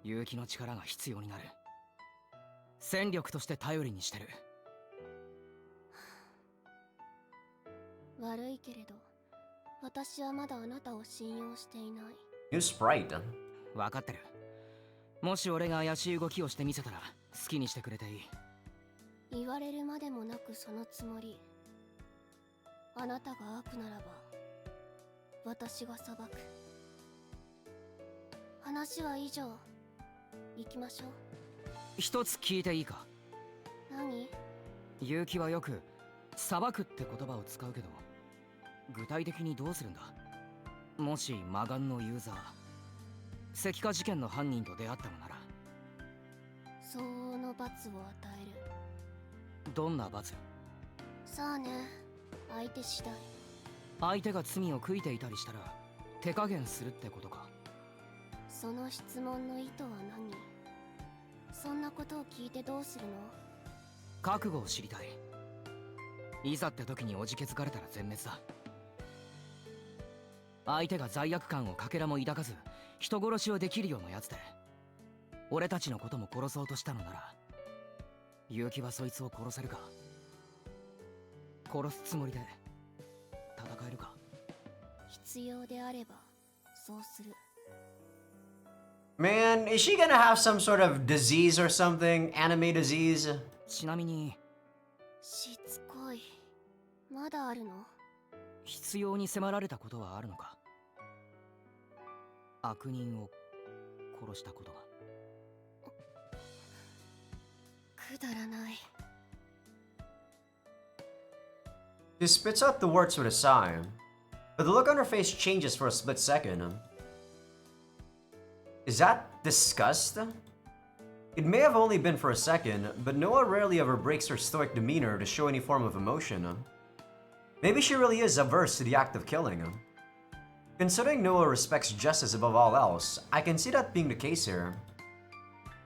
C: 勇気の力が必要になる。戦力として頼りにしてる。
D: 悪いけれど私はまだあなたを信用していない。
A: New sprite.
C: 分かってる。もし俺が怪しい動きをしてみせたら好きにしてくれていい。
D: 言われるまでもなくそのつもり。あなたが悪ならば私が裁く。話は以上。行きましょう。
C: 一つ聞いていいか？
D: 何？
C: 結城はよく裁くって言葉を使うけど、具体的にどうするんだ？もし魔眼のユーザー石化事件の犯人と出会ったのなら。
D: 相応の罰を与える。
C: どんな罰？
D: さあね、相手次第。
C: 相手が罪を悔いていたりしたら手加減するってことか？
D: その質問の意図は何？そんなことを聞いてどうするの？
C: 覚悟を知りたい。いざって時におじけづかれたら全滅だ。相手が罪悪感をかけらも抱かず人殺しをできるようなやつで、俺たちのことも殺そうとしたのなら、結城はそいつを殺せるか？殺すつもりで戦えるか？
D: 必要であればそうする。
A: Man, is she gonna have some sort of disease or something? Anime disease?
C: ちなみに
D: しつこい。まだあるの？
C: 必要に迫られたことはあるのか？悪人を殺したことは。
D: くだらない。
A: She spits out the words with a sigh, but the look on her face changes for a split second. Is that disgust? It may have only been for a second, but Noah rarely ever breaks her stoic demeanor to show any form of emotion. Maybe she really is averse to the act of killing. Considering Noah respects justice above all else, I can see that being the case here.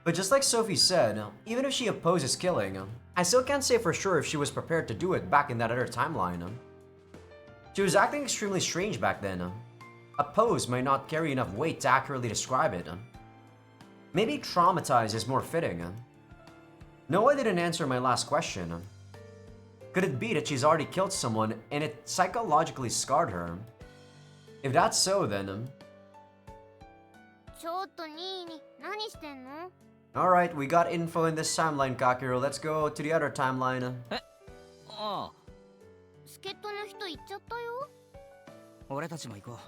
A: But just like Sophie said, even if she opposes killing, I still can't say for sure if she was prepared to do it back in that other timeline. She was acting extremely strange back then. Oppose might not carry enough weight to accurately describe it. Maybe traumatized is more fitting. Noah didn't answer my last question. Could it be that she's already killed someone and it psychologically scarred her? If that's so, then...
D: ちょっとニーニ、何してんの？
A: Alright, we got info in this timeline, Kakeru. Let's go to the other timeline.
C: ああ、
D: 助っ人の人行っちゃったよ。
C: 俺たちも行こ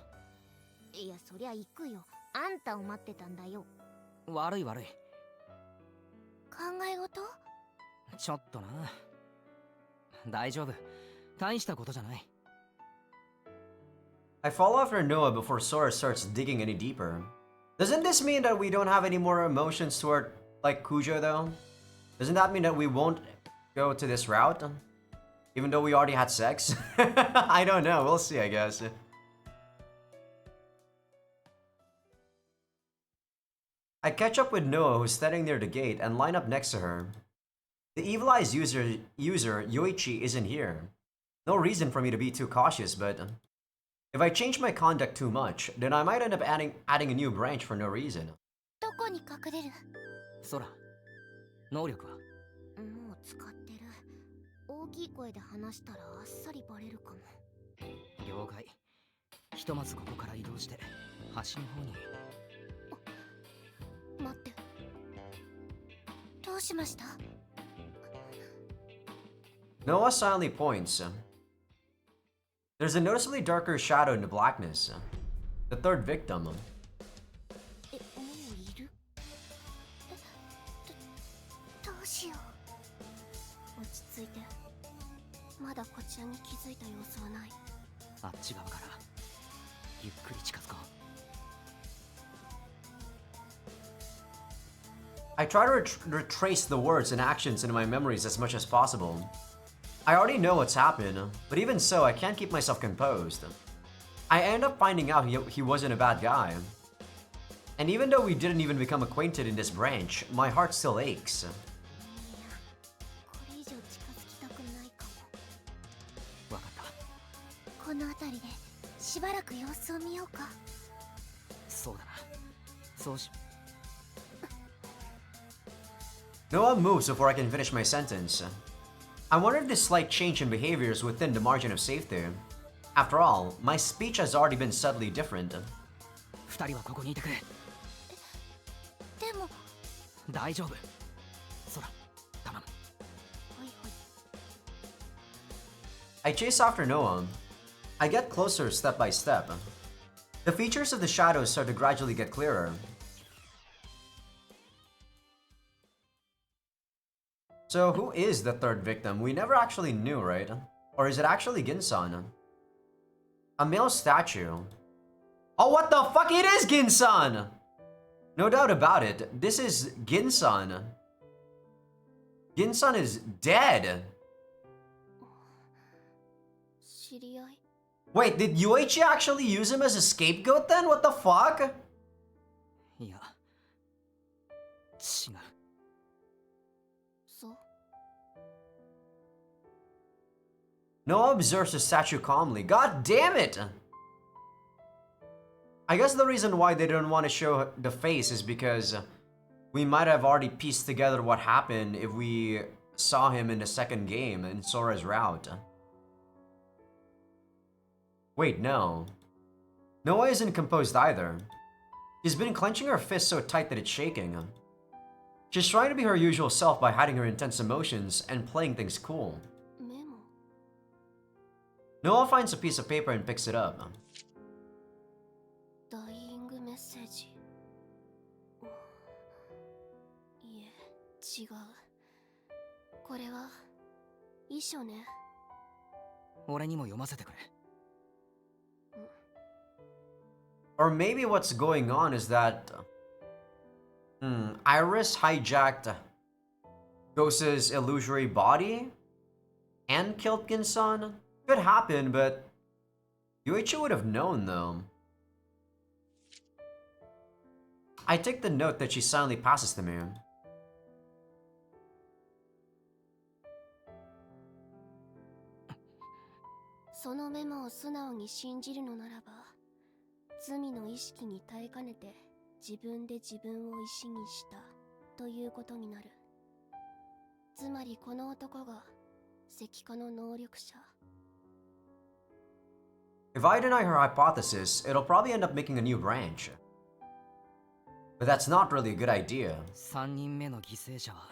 D: いや、そりゃ行くよ。あんたを待ってたんだよ。
C: う。悪い悪い。
D: 考え事？
C: ちょっとな。大丈夫。大したことじゃない。
A: I fall after Noah before Sora starts digging any deeper. Doesn't this mean that we don't have any more emotions toward, like, Kujo, though? Doesn't that mean that we won't go to this route? Even though we already had sex? I don't know, we'll see, I guess. I catch up with Noah, who's standing near the gate, and line up next to her. The Evil Eyes user Yuichi isn't here. No reason for me to be too cautious, but... if I change my conduct too much, then I might end up adding a new branch for no reason.
D: どこに隠れる？
C: 空、能力は？
D: もう使ってる。大きい声で話したらあっさりバレるかも。
C: 了解。ひとまずここから移動して端の方に。
D: 待って。どうしました？
A: Noah silently points. There's a noticeably darker shadow in the blackness. The third victim.
D: え、もういる？どうしよう。落ち着いて。まだこちらに気づいた様子はない。
C: あっち側からゆっくり近づこう。
A: I try to retrace the words and actions into my memories as much as possible. I already know what's happened, but even so, I can't keep myself composed. I end up finding out he wasn't a bad guy. And even though we didn't even become acquainted in this branch, my heart still aches.
D: これ以上近づきたくないかも。
C: わかった。
D: この辺りでしばらく様子を見ようか。
C: そうだな。そうし。
A: Noah moves before I can finish my sentence. I wonder if this slight change in behavior is within the margin of safety. After all, my speech has already been subtly different.
C: 二人はここにいてくれ。
D: でも、
C: 大丈夫。空、頼む。
D: ほいほい。
A: I chase after Noah. I get closer step by step. The features of the shadows start to gradually get clearer. So who is the third victim? We never actually knew, right? Or is it actually Ginsan? A male statue. Oh, what the fuck? It is Ginsan! No doubt about it. This is Ginsan. Ginsan is dead.
D: 知り合い？
A: Wait, did Yuichi actually use him as a scapegoat then? What the fuck?
C: いや、違う。
D: そう。
A: Noah observes the statue calmly. God damn it! I guess the reason why they didn't want to show the face is because we might have already pieced together what happened if we saw him in the second game in Sora's route. Wait, no. Noah isn't composed either. She's been clenching her fist so tight that it's shaking. She's trying to be her usual self by hiding her intense emotions and playing things cool.
D: メモ
A: Noah finds a piece of paper and picks it up.
D: ダイイングメッセージ。いえ、違う。これは遺書ね。
C: 俺にも読ませてくれ。
A: Or maybe what's going on is that Iris hijacked Ghost's illusory body and killed Ginsan? Could happen, but Yuichi would have known though. I take the note that she silently passes to me.
D: そのメモを素直に信じるのならば、罪の意識に耐えかねて自分で自分を石にしたということになる。つまりこの男が石化の能力者。
A: If I deny her hypothesis, it'll probably end up making a new branch. But that's not really a good idea.
C: 3人目の犠牲者は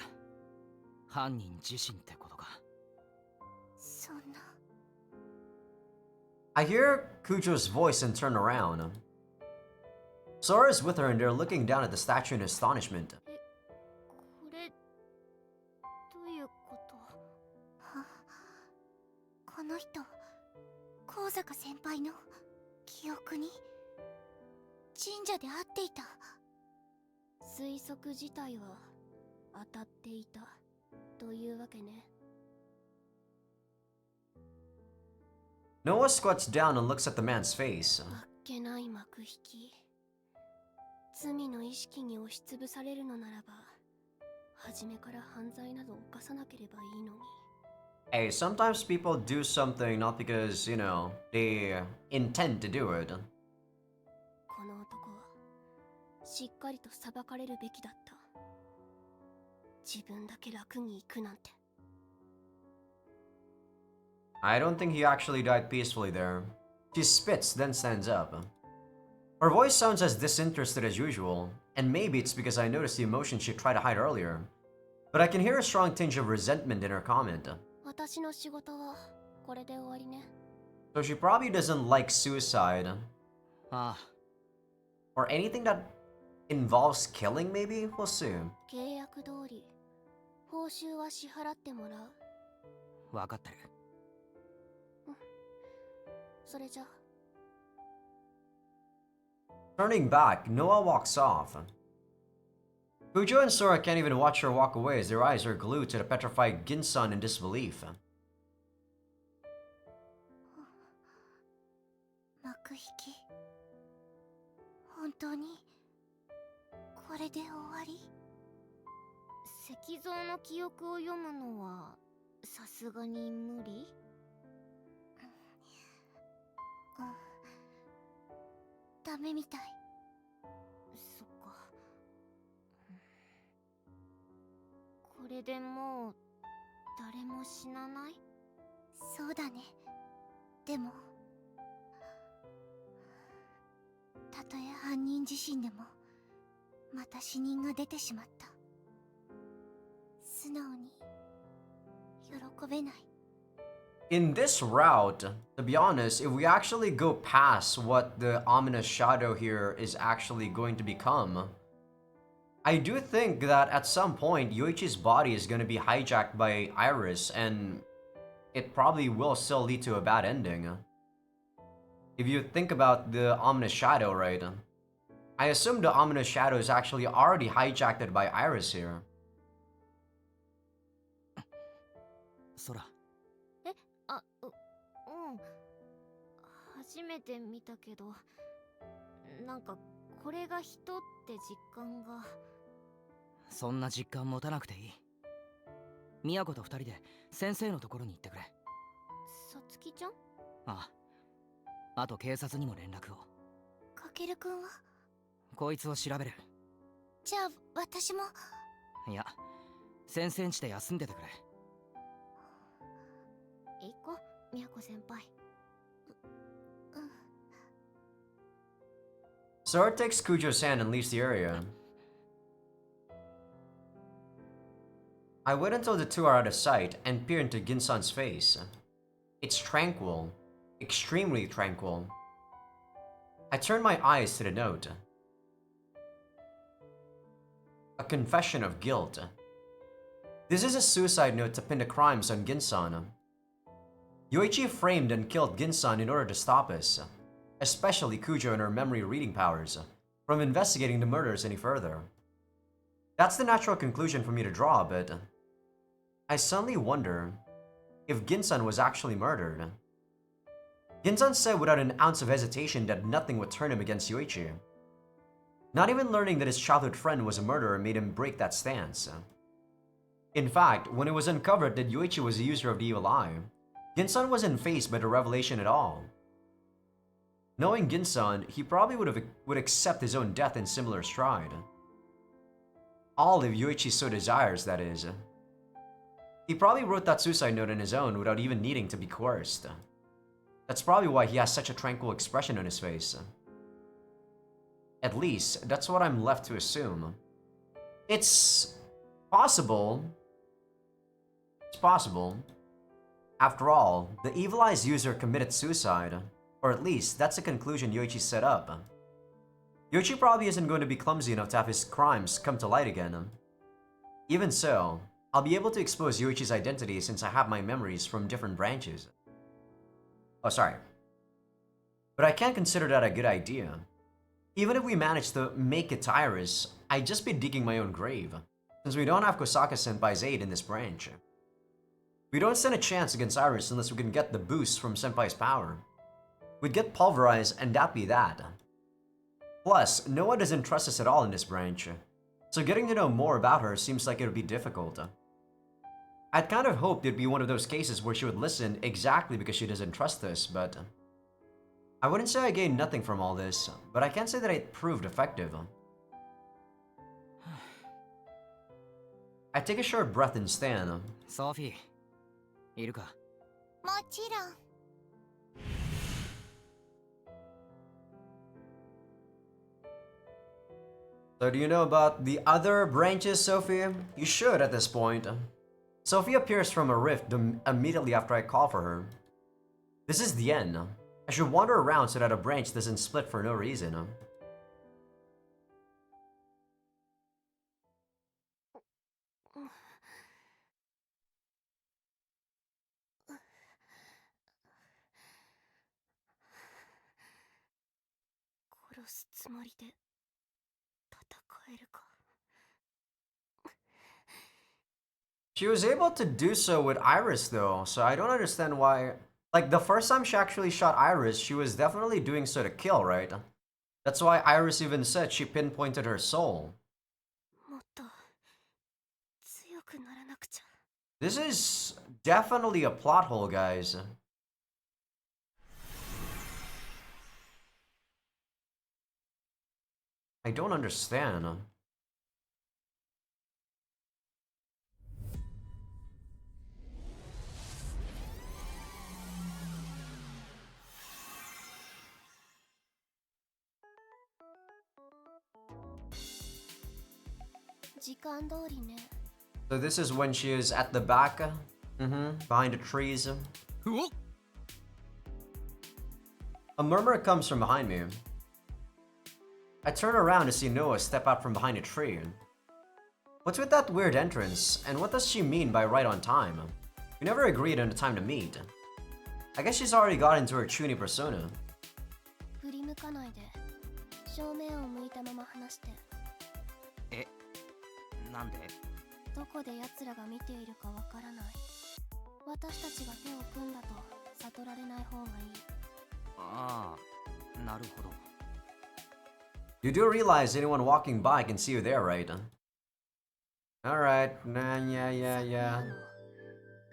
C: 犯人自身ってことか。
D: そんな。
A: I hear Kujo's voice and turn around. Sora's with her and they're looking down at the statue in astonishment.
D: これどういうこと？
B: この人、高坂先輩の記憶に神社で会っていた。
D: 推測自体は当たっていたというわけね。
A: Noah squats down and looks at the man's face.
D: あっけない幕引き。罪の意識に押しつぶされるのならば、初めから犯罪など犯さなければいいのに。
A: Hey, sometimes people do something not because, they intend to do it.
D: この男はしっかりと裁かれるべきだった。自分だけ楽に行くなんて。
A: I don't think he actually died peacefully there. She spits, then stands up. Her voice sounds as disinterested as usual, and maybe it's because I noticed the emotion she tried to hide earlier. But I can hear a strong tinge of resentment in her comment.
D: 私の仕事はこれで終わりね。
A: So she probably doesn't like suicide.
C: ああ、
A: Or anything that involves killing, maybe? We'll see.
D: 契約通り、報酬は支払ってもらう。
C: 分かってる。
D: それじゃ。
A: Turning back, Noah walks off. Kujo and Sora can't even watch her walk away as their eyes are glued to the petrified Ginsan in disbelief.
B: 幕引き。本当にこれで終わり？
D: 石像の記憶を読むのはさすがに無理？
B: ダメみたい。
D: そっか。これでもう誰も死なない？
B: そうだね。でもたとえ犯人自身でもまた死人が出てしまった。素直に喜べない。
A: In this route, to be honest, if we actually go past what the ominous shadow here is actually going to become, I do think that at some point Yoichi's body is going to be hijacked by Iris and it probably will still lead to a bad ending. If you think about the ominous shadow, right? I assume the ominous shadow is actually already hijacked by Iris here.
C: 空。
D: 初めて見たけど、なんかこれが人って実感が。
C: そんな実感持たなくていい。宮子と2人で先生のところに行ってくれ。
D: さつきちゃん？
C: ああ。あと警察にも連絡を。
B: か
D: ケル君は？
C: こいつを調べる。
D: じゃあ私も。
C: いや、先生んちで休んでてくれ。
D: 行こう、みやこ先輩。
A: Sora takes Kujo's hand and leaves the area. I wait until the two are out of sight and peer into Ginsan's face. It's tranquil. Extremely tranquil. I turn my eyes to the note. A confession of guilt. This is a suicide note to pin the crimes on Ginsan. Yoichi framed and killed Ginsan in order to stop us, especially Kujo and her memory reading powers, from investigating the murders any further. That's the natural conclusion for me to draw, but I suddenly wonder if Ginsan was actually murdered. Ginsan said without an ounce of hesitation that nothing would turn him against Yoichi. Not even learning that his childhood friend was a murderer made him break that stance. In fact, when it was uncovered that Yoichi was the user of the evil eye, Ginsan wasn't faced by the revelation at all. Knowing Ginsan, he probably would accept his own death in similar stride. All if Yoichi so desires, that is. He probably wrote that suicide note on his own without even needing to be coerced. That's probably why he has such a tranquil expression on his face. At least, that's what I'm left to assume. It's possible. It's possible. After all, the Evil Eye's user committed suicide. Or at least, that's the conclusion Yoichi set up. Yoichi probably isn't going to be clumsy enough to have his crimes come to light again. Even so, I'll be able to expose Yoichi's identity since I have my memories from different branches. Oh, sorry. But I can't consider that a good idea. Even if we manage to make it to Iris, I'd just be digging my own grave, since we don't have Kosaka-senpai's aid in this branch. We don't stand a chance against Iris unless we can get the boost from Senpai's power. We'd get pulverized and that'd be that. Plus, no one doesn't trust us at all in this branch, so getting to know more about her seems like it would be difficult. I'd kind of hoped it'd be one of those cases where she would listen exactly because she doesn't trust us, but I wouldn't say I gained nothing from all this, but I can't say that it proved effective. I take a short breath and stand.
C: Sophie, いるか?
D: もちろん。
A: So do you know about the other branches, Sophie? You should at this point. Sophie appears from a rift immediately after I call for her. This is the end. I should wander around so that a branch doesn't split for no reason. She was able to do so with Iris though, so I don't understand why. Like, the first time she actually shot Iris, she was definitely doing so to kill, right? That's why Iris even said she pinpointed her soul. This is definitely a plot hole, guys. I don't understand. So this is when she is at the back, behind the trees. A murmur comes from behind me. I turn around to see Noah step out from behind a tree. What's with that weird entrance, and what does she mean by right on time? We never agreed on a time to meet. I guess she's already got into her Chuny persona.
D: 振り向かないで正面を向いたまま話して。
C: え、なんで？
D: どこで奴らが見ているかわからない。私たちが手を組んだと悟られない方がいい。
C: ああ、なるほど。
A: You do realize anyone walking by can see you there, right? Alright, yeah.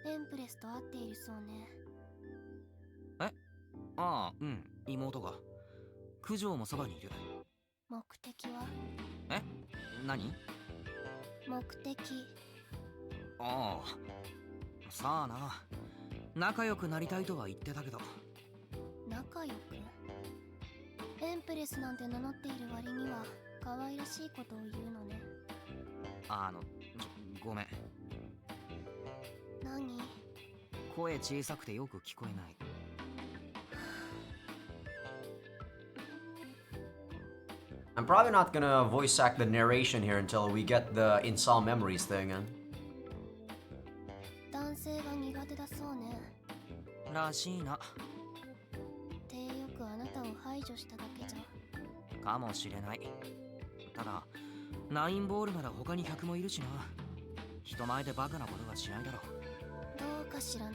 D: エンプレスと会っているそうね。
C: え？ああ、うん、妹が。九条もそばにいる。
D: 目的は？
C: え、何？
D: 目的。
C: ああ、さあな。仲良くなりたいとは言ってたけど。
D: 仲良く？エンプレスなんて名乗っている割には可愛らしいことを言うのね。
C: ごめん。
D: 何？
C: 声小さくてよく聞こえない。
A: I'm probably not gonna voice act the narration here until we get the incel memories thing.
D: 男性が苦手だそうね。
C: らしいな。
D: 手よくあなたを排除しただけじゃ。
C: かもしれない。ただ、ナインボールなら他に100もいるしな。人前でバカなことはしないだろう。
D: どうかしらね。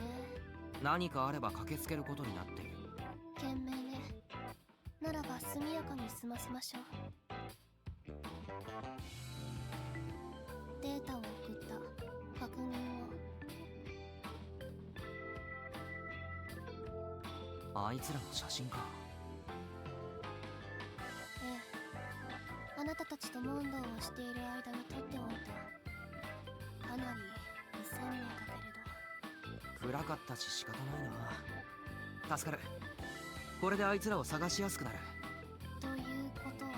C: 何かあれば駆けつけることになっている。
D: 賢明ね。ならば速やかに済ませましょう。データを送った。確認を。
C: あいつらの写真か。
D: ええ。あなたたちと問答をしている間に撮っておいた。かなり不鮮明だけれど。
C: 暗かったし仕方ないな。助かる。これであいつらを探しやすくなる。
D: ということは、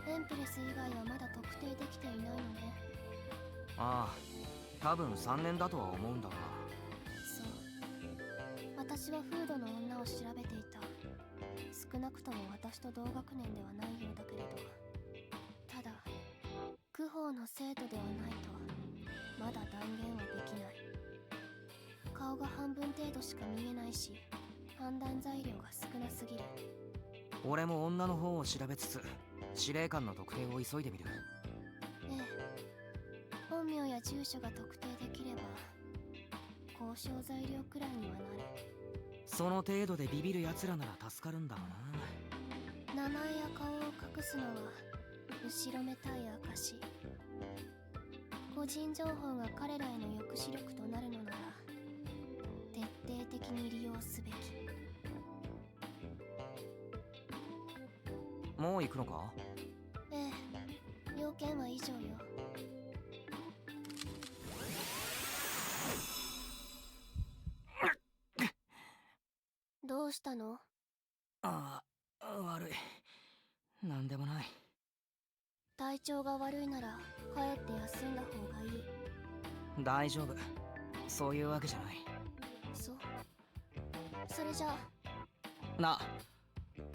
D: エンプレス以外はまだ特定できていないのね。
C: ああ、多分3年だとは思うんだが。
D: そう。私はフードの女を調べていた。少なくとも私と同学年ではないようだけれど。ただ、クホーの生徒ではないとまだ断言はできない。顔が半分程度しか見えないし、判断材料が少なすぎる。
C: 俺も女の方を調べつつ司令官の特定を急いでみる。
D: ええ。本名や住所が特定できれば交渉材料くらいにはなる。
C: その程度でビビる奴らなら助かるんだがな。
D: 名前や顔を隠すのは後ろめたい証。個人情報が彼らへの抑止力となるのなら徹底的に利用すべき。
C: もう行くのか？
D: ええ。要件は以上よ。どうしたの？
C: ああ、悪い。なんでもない。
D: 体調が悪いなら帰って休んだ方がいい。
C: 大丈夫。そういうわけじゃない。
D: そう。それじゃ
C: な、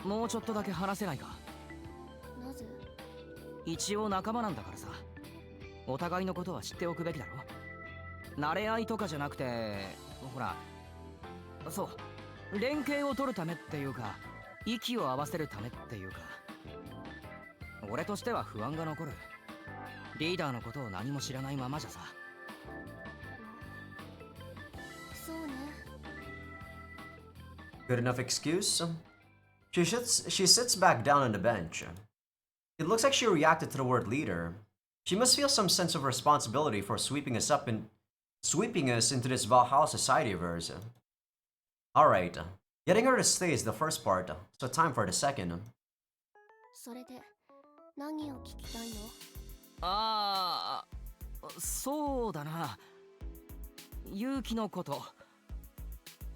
C: もうちょっとだけ話せないか？
D: なぜ？
C: 一応仲間なんだからさ。お互いのことは知っておくべきだろ。慣れ合いとかじゃなくて、ほら、そう、連携を取るためっていうか、息を合わせるためっていうか。俺としては不安が残る。リーダーのことを何も知らないままじゃさ。
D: そうね。
A: Good enough excuse? She sits back down on the bench. It looks like she reacted to the word leader. She must feel some sense of responsibility for sweeping us into this Valhalla society of hers. Alright, getting her to stay is the first part, so time for the second.
D: それで何を聞きたいの？
C: ああ、そうだな。勇気のこと。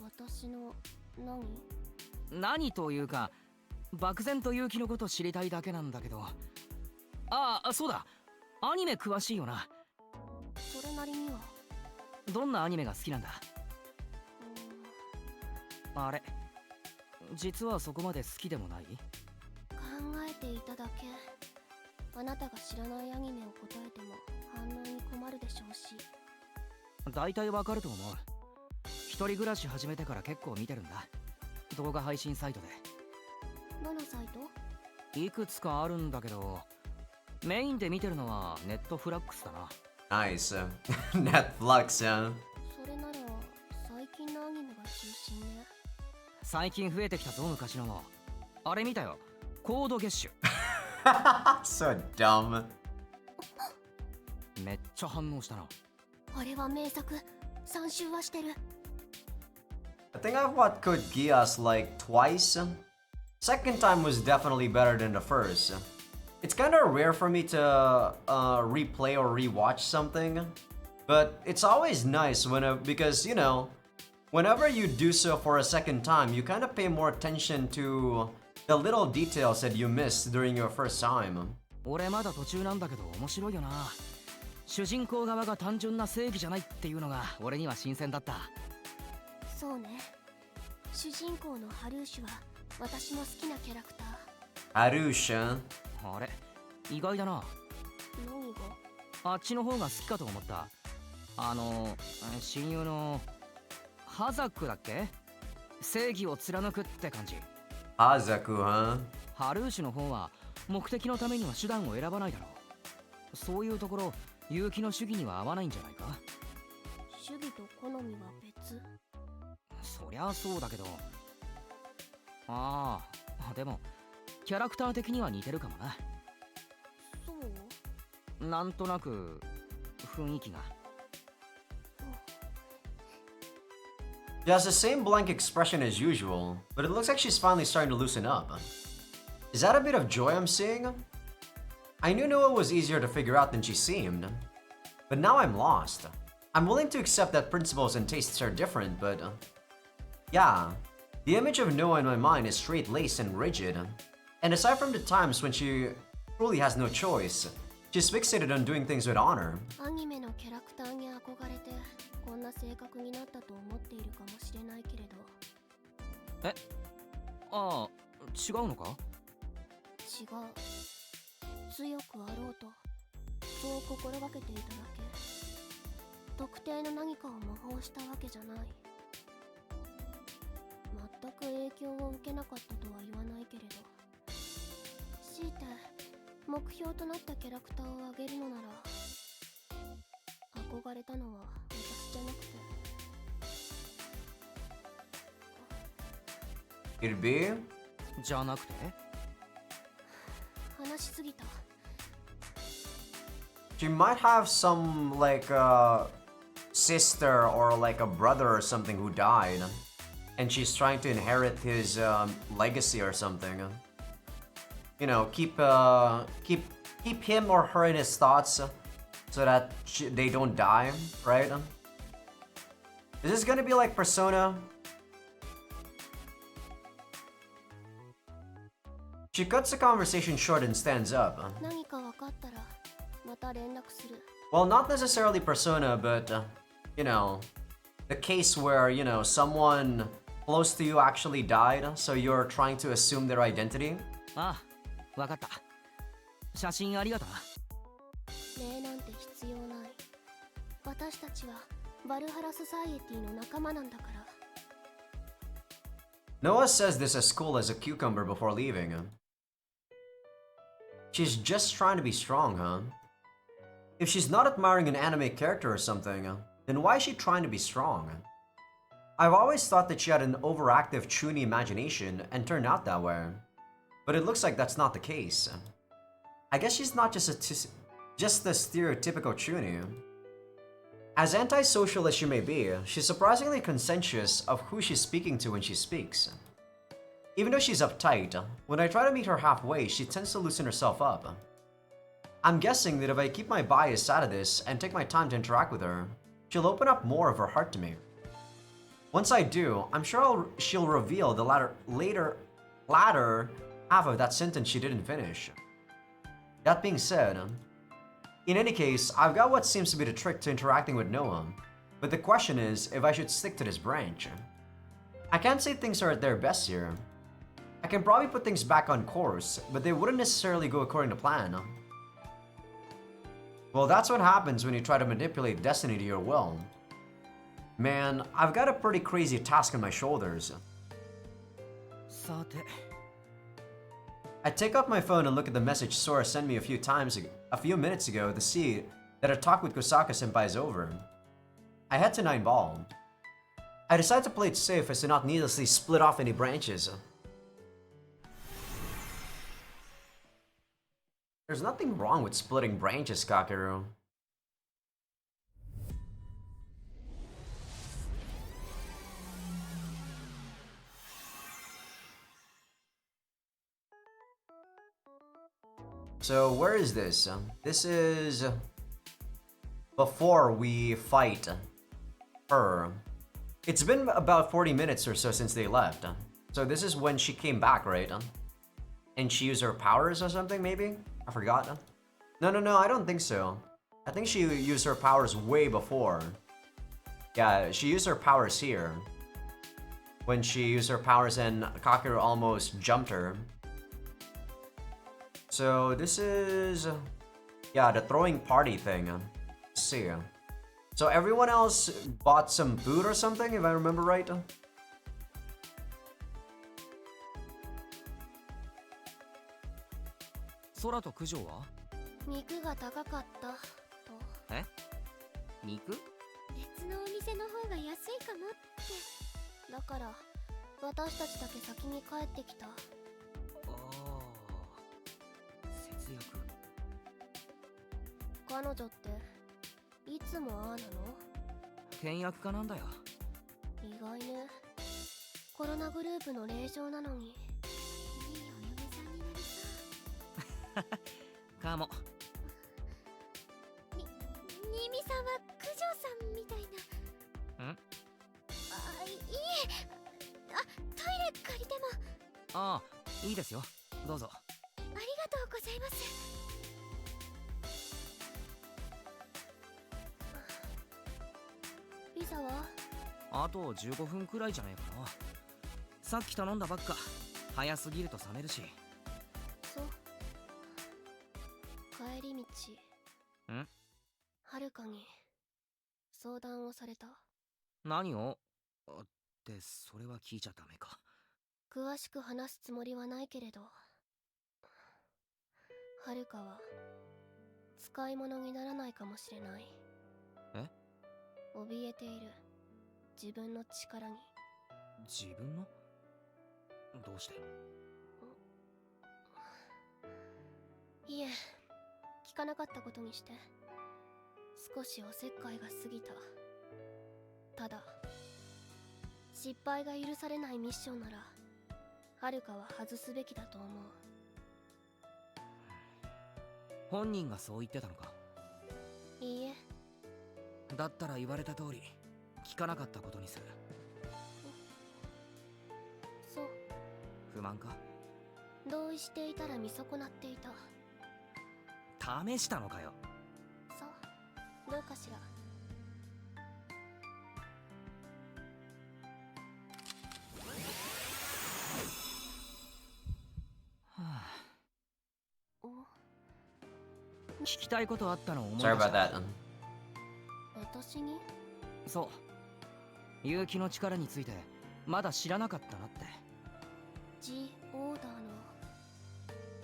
D: 私の
C: 何というか、漠然と勇気のこと知りたいだけなんだけど。ああ、そうだ。アニメ詳しいよな。
D: それなりには。
C: どんなアニメが好きなんだ？あれ、実はそこまで好きでもない？
D: 考えていただけ。あなたが知らないアニメを答えても反応に困るでしょうし。
C: 大体わかると思う。一人暮らし始めてから結構見てるんだ。動画配信サイトで。
D: どのサイト？
C: いくつかあるんだけど、メインで見てるのはネットフラックスだな。
A: Nice. Netflix,
D: それなら最近のアニメが中心ね。
C: 最近増えてきたぞ、昔のも。あれ見たよ。コードゲッシュ。
A: So dumb.
C: めっちゃ反応したな。
D: あれは名作。3周はしてる。
A: I think I've watched Code Geass like twice. Second time was definitely better than the first. It's kind of rare for me to replay or rewatch something, but it's always nice because you know, whenever you do so for a second time, you kind of pay more attention to the little details that you missed during your first time.
C: 俺まだ途中なんだけど面白いよな。主人公側が単純な正義じゃないっていうのが俺には新鮮だった。
D: そうね。主人公のハルーシュは私も好きなキャラクター。
A: ハルーシュ？
C: あれ意外だな。
D: 何が？
C: あっちの方が好きかと思った。親友のハザックだっけ？正義を貫くって感じ。
A: ハザクは？
C: ハルーシュの方は目的のためには手段を選ばないだろう。そういうところ結城の主義には合わないんじゃないか。
D: 主義と好みは別？
C: そりゃそうだけど。ああ、でもキャラクター的には似てるかもな。
D: そう？
C: なんとなく雰囲気が。
A: She has the same blank expression as usual, but it looks like she's finally starting to loosen up. Is that a bit of joy I'm seeing? I knew Noah was easier to figure out than she seemed, but now I'm lost. I'm willing to accept that principles and tastes are different, but yeah, the image of Noah in my mind is straight-laced and rigid, and aside from the times when she truly has no choice, she's fixated on doing things with honor.
D: アニメのキャラクターに憧れてこんな性格になったと思っているかもしれないけれど。
C: え、ああ、違うのか？
D: 違う。強くあろうとそう心がけていただけ。特定の何かを模倣したわけじゃない。全く影響を受けなかったとは言わないけれど、強いて目標となったキャラクターを上げるのなら、憧れたのは私じゃなくて。
A: It'd be?
C: じゃなくて？
D: 話しすぎた。
A: She might have some like sister or like a brother or something who died, and she's trying to inherit his legacy or something. You know, keep him or her in his thoughts so that they don't die, right? Is this gonna be like Persona? She cuts the conversation short and stands up.
D: 何か分かったらまた連絡する。
A: Well, not necessarily Persona, but you know, the case where, you know, someone close to you actually died, so you're trying to assume their identity.
C: ああ、わかった。写真ありがとな。
D: 礼なんて必要ない。私たちはバルハラソサイエティの仲間なんだから。
A: Noah says this as cool as a cucumber before leaving. She's just trying to be strong, huh? If she's not admiring an anime character or something, then why is she trying to be strong? I've always thought that she had an overactive chuuni imagination and turned out that way. But it looks like that's not the case. I guess she's not just the stereotypical chuuni. As antisocial as she may be, she's surprisingly conscientious of who she's speaking to when she speaks. Even though she's uptight, when I try to meet her halfway, she tends to loosen herself up. I'm guessing that if I keep my bias out of this and take my time to interact with her, she'll open up more of her heart to me. Once I do, I'm sure she'll reveal the latter half of that sentence she didn't finish. That being said, in any case, I've got what seems to be the trick to interacting with Noah, but the question is if I should stick to this branch. I can't say things are at their best here. I can probably put things back on course, but they wouldn't necessarily go according to plan. Well, that's what happens when you try to manipulate destiny to your will. Man, I've got a pretty crazy task on my shoulders.
C: さて。
A: I take up my phone and look at the message Sora sent me a few minutes ago to see that a talk with Kosaka-senpai is over. I head to 9 Ball. I decide to play it safe as to not needlessly split off any branches. There's nothing wrong with splitting branches, Kakeru. So where is this? This is before we fight her. It's been about 40 minutes or so since they left. So this is when she came back, right? And she used her powers or something, maybe? I forgot. No, I don't think so. I think she used her powers way before. Yeah, she used her powers here. When she used her powers and Kakeru almost jumped her. So this is... yeah, the throwing party thing. Let's see. So everyone else bought some food or something, if I remember right?
C: 空と九条は
D: 肉が高かったと。
C: え肉
D: 別のお店の方が安いかもって。だから私たちだけ先に帰ってきた。
C: ああ節約
D: 彼女っていつもああなの？
C: 倹約家なんだよ。
D: 意外ね。コロナグループの令嬢なのにいいお嫁さんになりそう。
C: かも。
D: 新見さんは九条さんみたいな。
C: ん？
D: あ、いいえ。あ、トイレ借りても。
C: ああいいですよ、どうぞ。
D: ありがとうございます。ピザは？
C: あと15分くらいじゃねえかな。さっき頼んだばっか。早すぎると冷めるし。
D: そう。帰り道
C: ん？
D: はるかに相談をされた。
C: 何を？ってそれは聞いちゃダメか。
D: 詳しく話すつもりはないけれど、はるかは使い物にならないかもしれない。
C: え？
D: 怯えている自分の力に。
C: 自分の？どうして？
D: いえ、聞かなかったことにして。少しおせっかいが過ぎた。ただ失敗が許されないミッションならはるかは外すべきだと思う。
C: 本人がそう言ってたのか？
D: いいえ。
C: だったら言われた通り聞かなかったことにする。
D: そう。
C: 不満か？
D: 同意していたら見損なっていた。
C: 試したのかよ。
D: そう、どうかしら。
C: 聞きたいことあったのを思い出
A: Sorry
C: した。
A: about that.
D: 私に？
C: そう結城の力についてまだ知らなかったなって。
D: G オーダーの。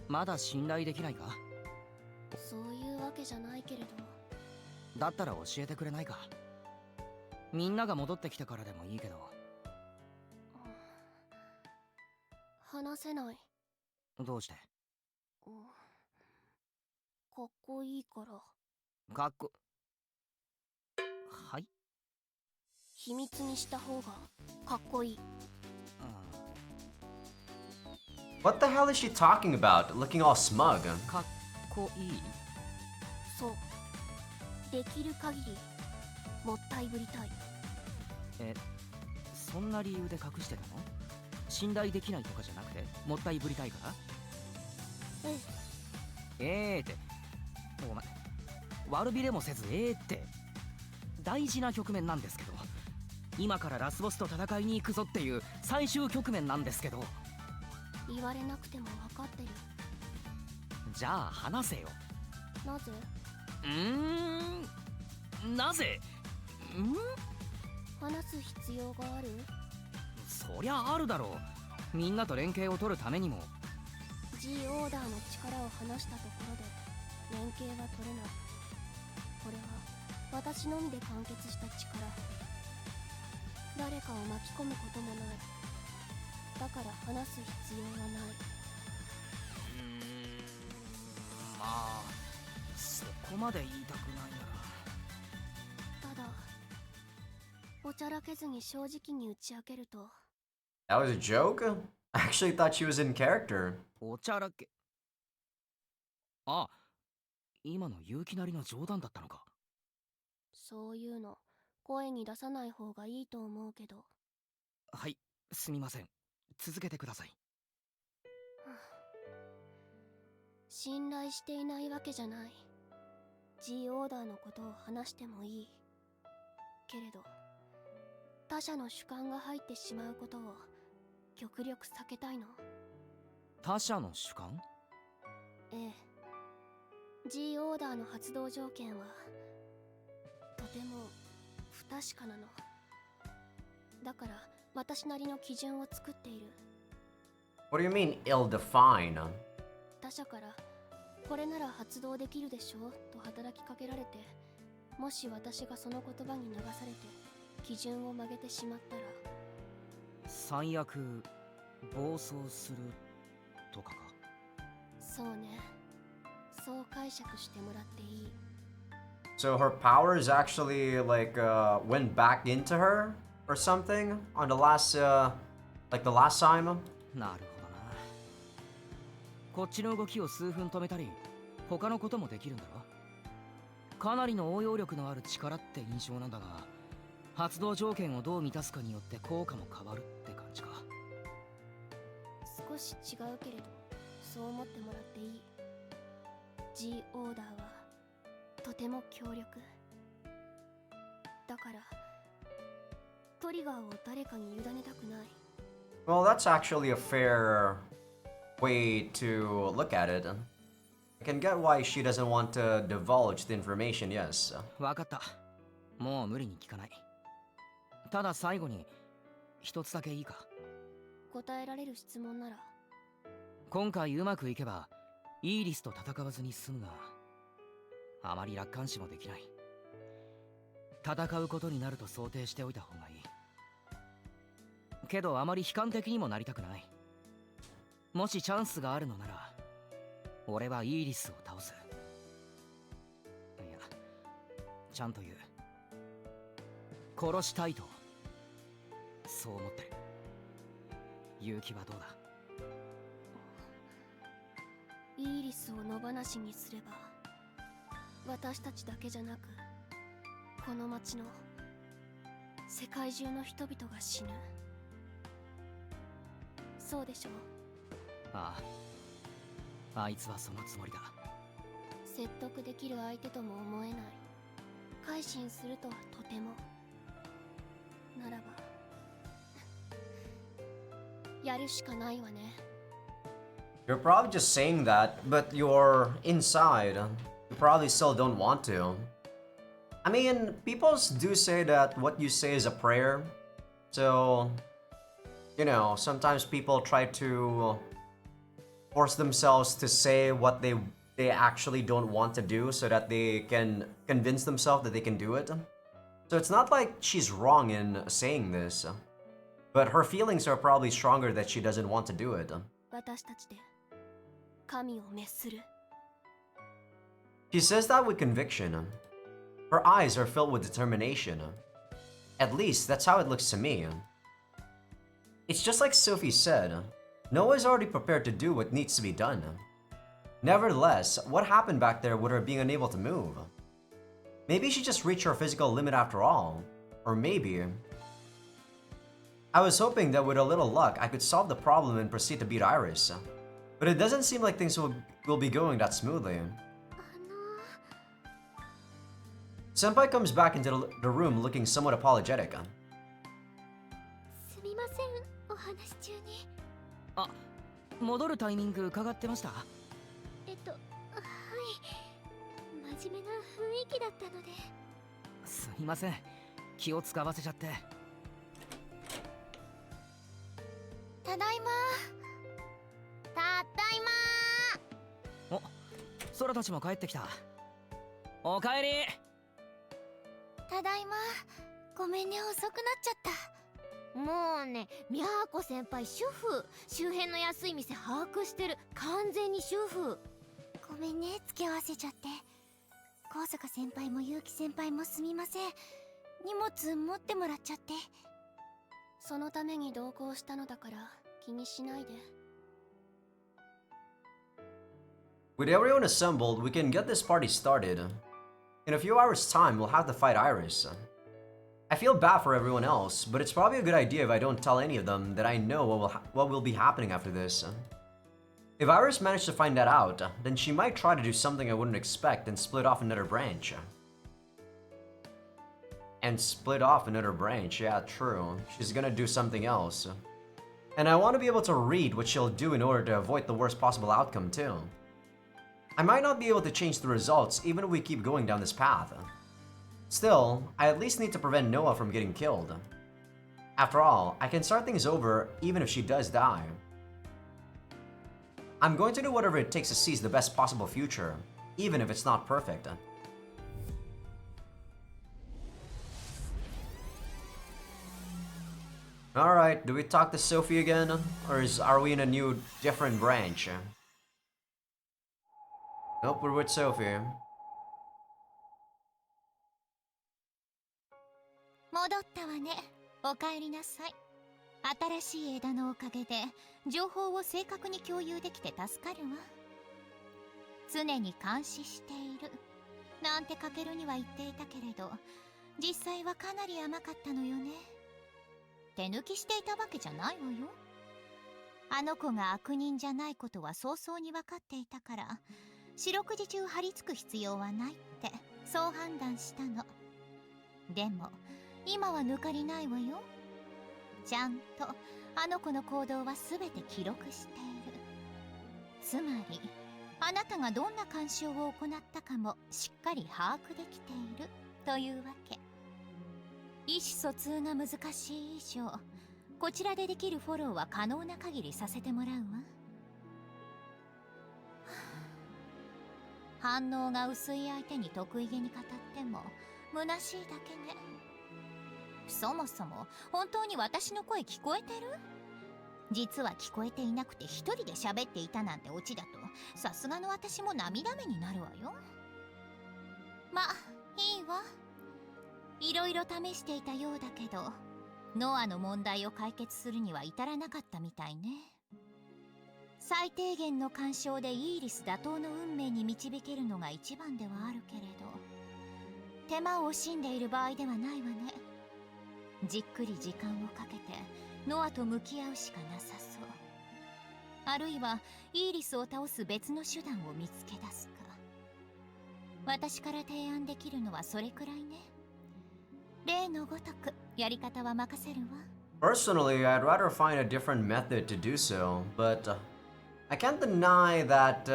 C: まだ信頼できないか？
D: そういうわけじゃないけれど。
C: だったら教えてくれないか？みんなが戻ってきたからでもいいけど。
D: 話せない。
C: どうして？
D: かっこいいから。
C: かっこはい？
D: 秘密にした方がかっこいい。
A: What the hell is she talking about? Looking all smug.
C: かっこいい？
D: そう。できる限りもったいぶりたい。
C: そんな理由で隠してたの？信頼できないとかじゃなくてもったいぶりたいから？ってお前悪びれもせずって大事な局面なんですけど、今からラスボスと戦いに行くぞっていう最終局面なんですけど。
D: 言われなくても分かってる。
C: じゃあ話せよ。
D: なぜ？
C: なぜ？
D: 話す必要がある？
C: そりゃあるだろう。みんなと連携を取るためにも。
D: G オーダーの力を離したところで連携は取れない。これは私のみで完結した力。誰かを巻き込むこともない。だから話す必要はない。
C: まあそこまで言いたくないなら。
D: ただおちゃらけずに正直に打ち明けると。
A: That was a joke? I actually thought she was in character.
C: おちゃらけあ、今の勇気なりの冗談だったのか。
D: そういうの声に出さない方がいいと思うけど。
C: はい、すみません。続けてください。
D: 信頼していないわけじゃない。 G オーダーのことを話してもいいけれど、他者の主観が入ってしまうことを極力避けたいの。
C: 他者の主観？
D: ええ。 G オーダーの発動条件はとても不確かなの。だから私なりの基準を作っている。
A: What do you mean ill-defined?
D: 他者からこれなら発動できるでしょと働きかけられて、もし私がその言葉に流されて基準を曲げてしまったら。
C: 最悪暴走するとかか。
D: そうね、そう解釈してもらっていい。
A: So her powers actually like went back into her or something on the last like the last time.
C: なるほどな。こっちの動きを数分止めたり他のこともできるんだろ。かなりの応用力のある力って印象なんだが、発動条件をどう満たすかによって効果も変わるって感じか。
D: 少し違うけれどそう思ってもらっていい。 G オーダーはとても強力だから、トリガーを誰かに委ねたくない。
A: Well, that's actually a fair way to look at it. I can get why she doesn't want to divulge the information, yes.
C: わかった。もう無理に聞かない。ただ最後に一つだけいいか。
D: 答えられる質問なら。
C: 今回うまくいけばイーリスと戦わずに済むが、あまり楽観視もできない。戦うことになると想定しておいた方がいい。けどあまり悲観的にもなりたくない。もしチャンスがあるのなら俺はイーリスを倒す。いや、ちゃんと言う。殺したいとそう思ってる。勇気はどうだ？
D: イーリスを野放しにすれば私たちだけじゃなくこの町の世界中の人々が死ぬ。そうでしょう。
C: ああ、あいつはそのつもりだ。
D: 説得できる相手とも思えない。改心するとはとても。ならばやるしかないわね。
A: You're probably just saying that, but you're inside. You probably still don't want to. I mean, people do say that what you say is a prayer. So, you know, sometimes people try to force themselves to say what they actually don't want to do so that they can convince themselves that they can do it. So it's not like she's wrong in saying this, but her feelings are probably stronger that she doesn't want to do it.
D: 私たちで神を滅する。
A: She says that with conviction. Her eyes are filled with determination. At least, that's how it looks to me. It's just like Sophie said, Noah's already prepared to do what needs to be done. Nevertheless, what happened back there with her being unable to move? Maybe she just reached her physical limit after all. Or maybe... I was hoping that with a little luck, I could solve the problem and proceed to beat Iris. But it doesn't seem like things will be going that smoothly. Senpai comes back into the room looking somewhat apologetic.
D: すみません、お話中に。
C: あ、戻るタイミング伺ってました？
D: はい、真面目な雰囲気だったので。
C: すみません、気を使わせちゃって。
D: ただいま。ただいま。
C: お、ソラたちも帰ってきた。おかえり。
D: ただいま。ごめんね、遅くなっちゃった。もうね、みやこ先輩主婦。周辺の安い店把握してる。完全に主婦。ごめんね、付け合わせちゃって。高坂先輩も結城先輩もすみません。荷物持ってもらっちゃって。そのために同行したのだから気にしないで。
A: With everyone assembled, we can get this party started. In a few hours' time, we'll have to fight Iris. I feel bad for everyone else, but it's probably a good idea if I don't tell any of them that I know what will be happening after this. If Iris managed to find that out, then she might try to do something I wouldn't expect and split off another branch. Yeah, true. She's gonna do something else. And I want to be able to read what she'll do in order to avoid the worst possible outcome too. I might not be able to change the results even if we keep going down this path. Still, I at least need to prevent Noah from getting killed. After all, I can start things over even if she does die. I'm going to do whatever it takes to seize the best possible future, even if it's not perfect. Alright, do we talk to Sophie again? Or are we in a new, different branch? Nope, we're with Sophie.
B: 戻ったわね。おかえりなさい。新しい枝のおかげで情報を正確に共有できて助かるわ。常に監視しているなんてカケルには言っていたけれど、実際はかなり甘かったのよね。手抜きしていたわけじゃないわよ。あの子が悪人じゃないことは早々に分かっていたから、四六時中張り付く必要はないってそう判断したの。でも今は抜かりないわよ。ちゃんとあの子の行動は全て記録している。つまりあなたがどんな干渉を行ったかもしっかり把握できているというわけ。意思疎通が難しい以上、こちらでできるフォローは可能な限りさせてもらうわ。反応が薄い相手に得意げに語っても虚しいだけね。そもそも本当に私の声聞こえてる？実は聞こえていなくて一人で喋っていたなんてオチだと、さすがの私も涙目になるわよ。ま、いいわ。いろいろ試していたようだけど、ノアの問題を解決するには至らなかったみたいね。最低限の干渉でイーリス打倒の運命に導けるのが一番ではあるけれど、手間を惜しんでいる場合ではないわね。じっくり時間をかけてノアと向き合うしかなさそう。あるいはイーリスを倒す別の手段を見つけ出すか。私から提案できるのはそれくらいね。例のごとくやり方は任せるわ。
A: Personally, I'd rather find a different method to do so, but I can't deny that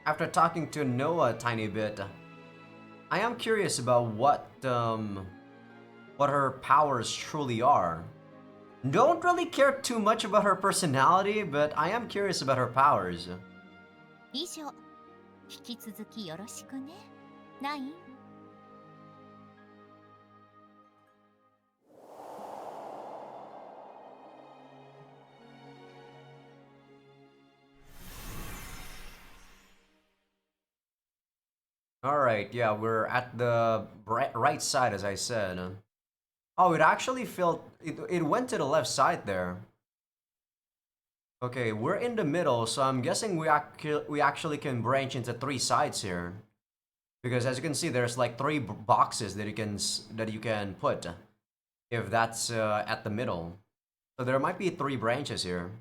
A: after talking to Noah a tiny bit, I am curious about what her powers truly are. Don't really care too much about her personality, but I am curious about her powers.
B: 以上、引き続きよろしくね。ない？
A: Alright, yeah, we're at the right side as I said. Oh, it actually it went to the left side there. Okay, we're in the middle, so I'm guessing we actually can branch into 3 sides here. Because as you can see, there's like 3 boxes that you can put if that's at the middle. So there might be 3 branches here.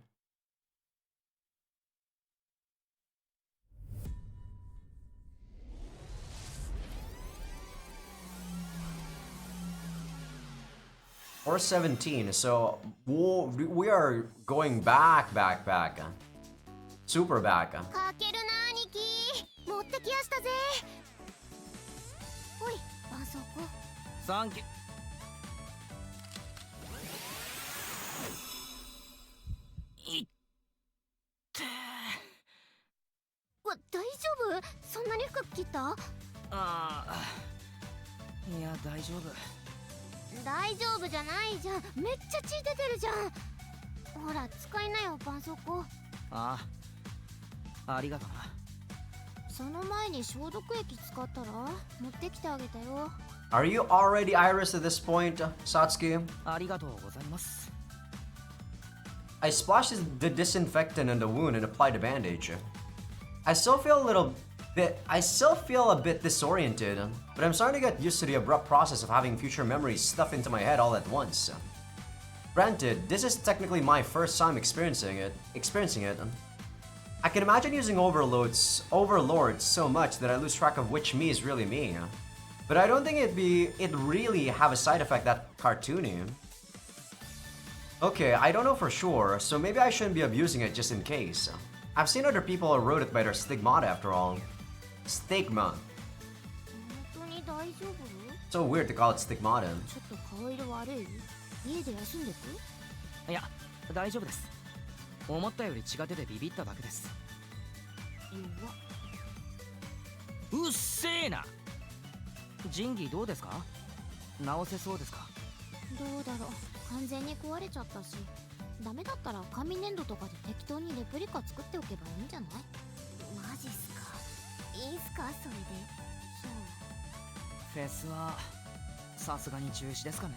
A: Or 17, so we are going back. Super back.
D: かけるな兄貴、持ってきやしたぜ。おい、あそこ。
C: サンキュいって
D: わ、大丈夫？そんなに深く切った？
C: ああ、いや大丈夫。
D: 大丈夫じゃないじゃん。めっちゃ血出てるじゃん。ほら、使いなよ、絆創膏。
C: ああ、ありがとな。
D: その前に消毒液使ったら持ってきてあげたよ。
A: Are you already Iris at this point, Satsuki?
C: ありがとうございます。
A: I splashed the disinfectant on the wound and applied a bandage. I still feel a bit disoriented, but I'm starting to get used to the abrupt process of having future memories stuffed into my head all at once. Granted, this is technically my first time experiencing it. I can imagine using overlords so much that I lose track of which me is really me. But I don't think it really have a side effect that cartoony. Okay, I don't know for sure, so maybe I shouldn't be abusing it just in case. I've seen other people erode it by their stigmata after all. Stigma.
D: 本当に大丈夫？
A: So weird to call it stigmata.
D: ちょっと顔色悪い？家で休んでく？
C: いや大丈夫です。思ったより血が出てビビっただけです。うっせえな。仁義どうですか？直せそうですか？
D: どうだろう。完全に壊れちゃったし、ダメだったら紙粘土とかで適当にレプリカ作っておけばいいんじゃない？マジっすか？いいっすかそれで？そう。
C: フェスはさすがに中止ですかね。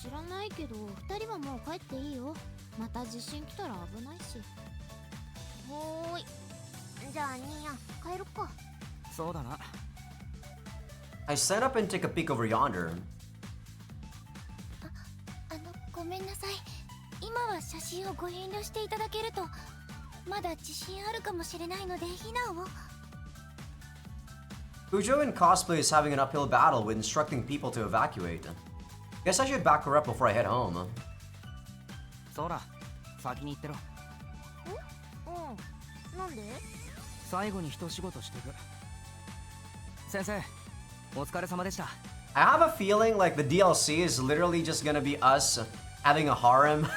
D: 知らないけど、2人はもう帰っていいよ。また地震来たら危ないし。ほーい。じゃあ兄やん帰ろっか。
C: そうだな。
A: I stand up and take a peek over yonder.
B: ごめんなさい。今は写真をご遠慮していただけると、まだ自信あるかもしれないので避難を。
A: Fujo in cosplay is having an uphill battle with instructing people to evacuate. Guess I should back her up before I head home.
C: そうだ、先に行ってろ。
D: うん。なんで？
C: 最後に一仕事していく。先生、お疲れ様でした。
A: I have a feeling like the DLC is literally just gonna be us having a harem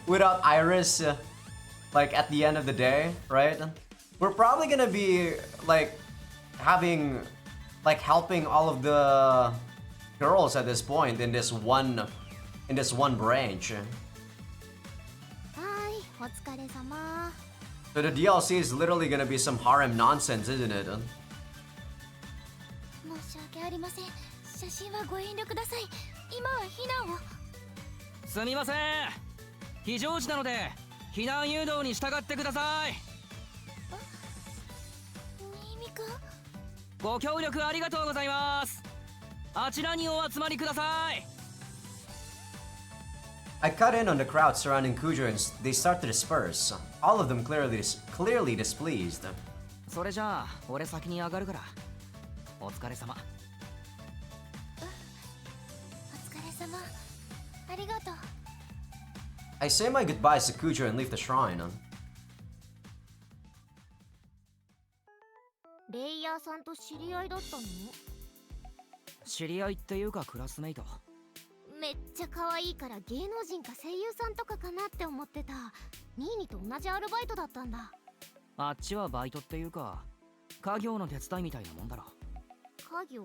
A: without Iris, like at the end of the day, right? We're probably gonna be like helping all of the girls at this point in this one branch.
D: はーい、お疲れ様。
A: So the DLC is literally gonna be some harem nonsense, isn't it?
B: 申し訳ありません。写真はご遠慮ください。今は避難を。
C: すみません。非常時なので避難誘導に従ってください。
B: 新見くん？
C: ご協力ありがとうございます。あちらにお集まりください。
A: I cut in on the crowd surrounding Kujo and they start to disperse. All of them clearly displeased.
C: それじゃあ俺先に上がるから。お疲れ様。
B: お疲れ様。ありがとう。
A: I say my goodbyes to Kujo and leave the shrine.
D: レイヤーさんと知り合いだったの？
C: 知り合いっていうかクラスメイト。
D: めっちゃ可愛いから芸能人か声優さんとかかなって思ってた。ニーニと同じアルバイトだったんだ。
C: あっちはバイトっていうか家業の手伝いみたいなもんだろ。
D: 家業？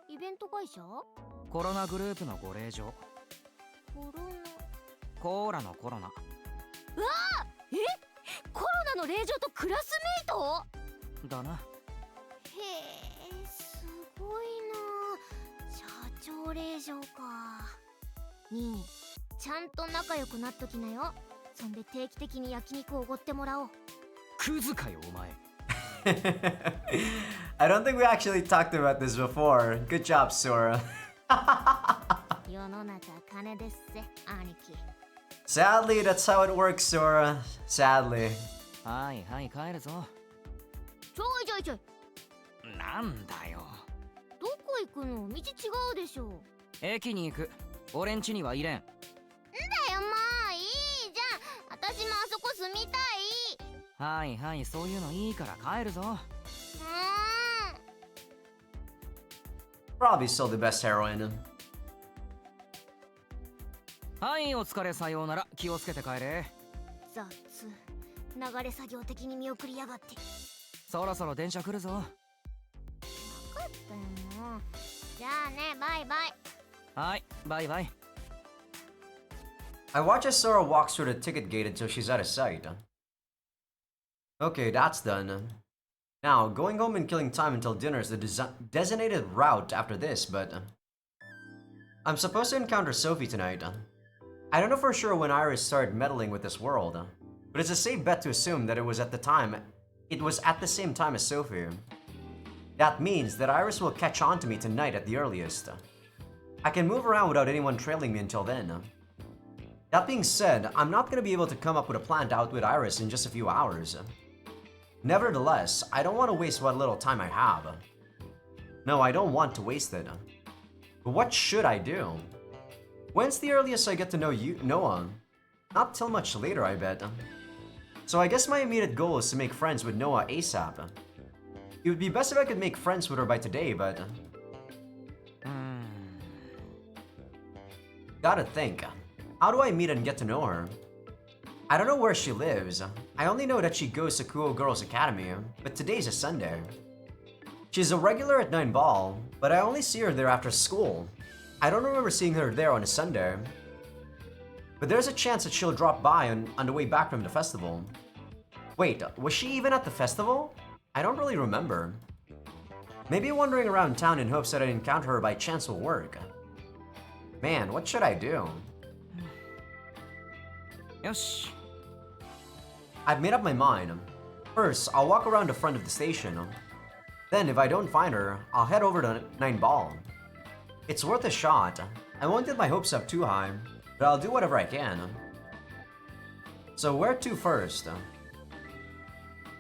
D: イベント会社？
C: コロナグループのご令状。コーラのコロナ。
D: うわあ！え？コロナの令状とクラスメイト？
C: だな。
D: へえ、すごいな。社長令状か。ニー、ちゃんと仲良くなっときなよ。そんで定期的に焼肉をおごってもらおう。
C: クズかよお前。
A: I don't think we actually talked about this before. Good job, Sora.
D: 世の中金ですぜ、兄貴。
A: Sadly, that's how it works, Sora. Sadly.
C: はいはい帰るぞ。
D: ちょい。
C: なんだよ。
D: どこ行くの？道違うでしょ。
C: 駅に行く。俺ん家には入れん。
D: んだよもういいじゃん。私もあそこ住みたい。
C: はいはいそういうのいいから帰るぞ。
A: Probably still the best heroine.
C: はいお疲れさようなら。気をつけて帰れ。
D: 雑。流れ作業的に見送りやがって。
C: そろそろ電車来るぞ。
D: 分かったよもう。じゃあねバイバイ。
C: はいバイバイ。
A: I watch as Sora walks through the ticket gate until she's out of sight. Okay, that's done. Now, going home and killing time until dinner is the designated route after this, but... I'm supposed to encounter Sophie tonight. I don't know for sure when Iris started meddling with this world. but it's a safe bet to assume that it was at the same time as Sophie. That means that Iris will catch on to me tonight at the earliest. I can move around without anyone trailing me until then. That being said, I'm not going to be able to come up with a plan to outwit Iris in just a few hours. Nevertheless, I don't want to waste what little time I have. No, I don't want to waste it. But what should I do? When's the earliest I get to know Noah? Not till much later, I bet. So I guess my immediate goal is to make friends with Noah ASAP. It would be best if I could make friends with her by today, but... Gotta think. How do I meet and get to know her? I don't know where she lives. I only know that she goes to Kuo Girls Academy, but today's a Sunday. She's a regular at 9 Ball, but I only see her there after school. I don't remember seeing her there on a Sunday. But there's a chance that she'll drop by on the way back from the festival. Wait, was she even at the festival? I don't really remember. Maybe wandering around town in hopes that I'd encounter her by chance will work. Man, what should I do?
C: Yosh.
A: I've made up my mind. First, I'll walk around the front of the station. Then, if I don't find her, I'll head over to 9 Ball. It's worth a shot. I won't get my hopes up too high, but I'll do whatever I can. So where to first?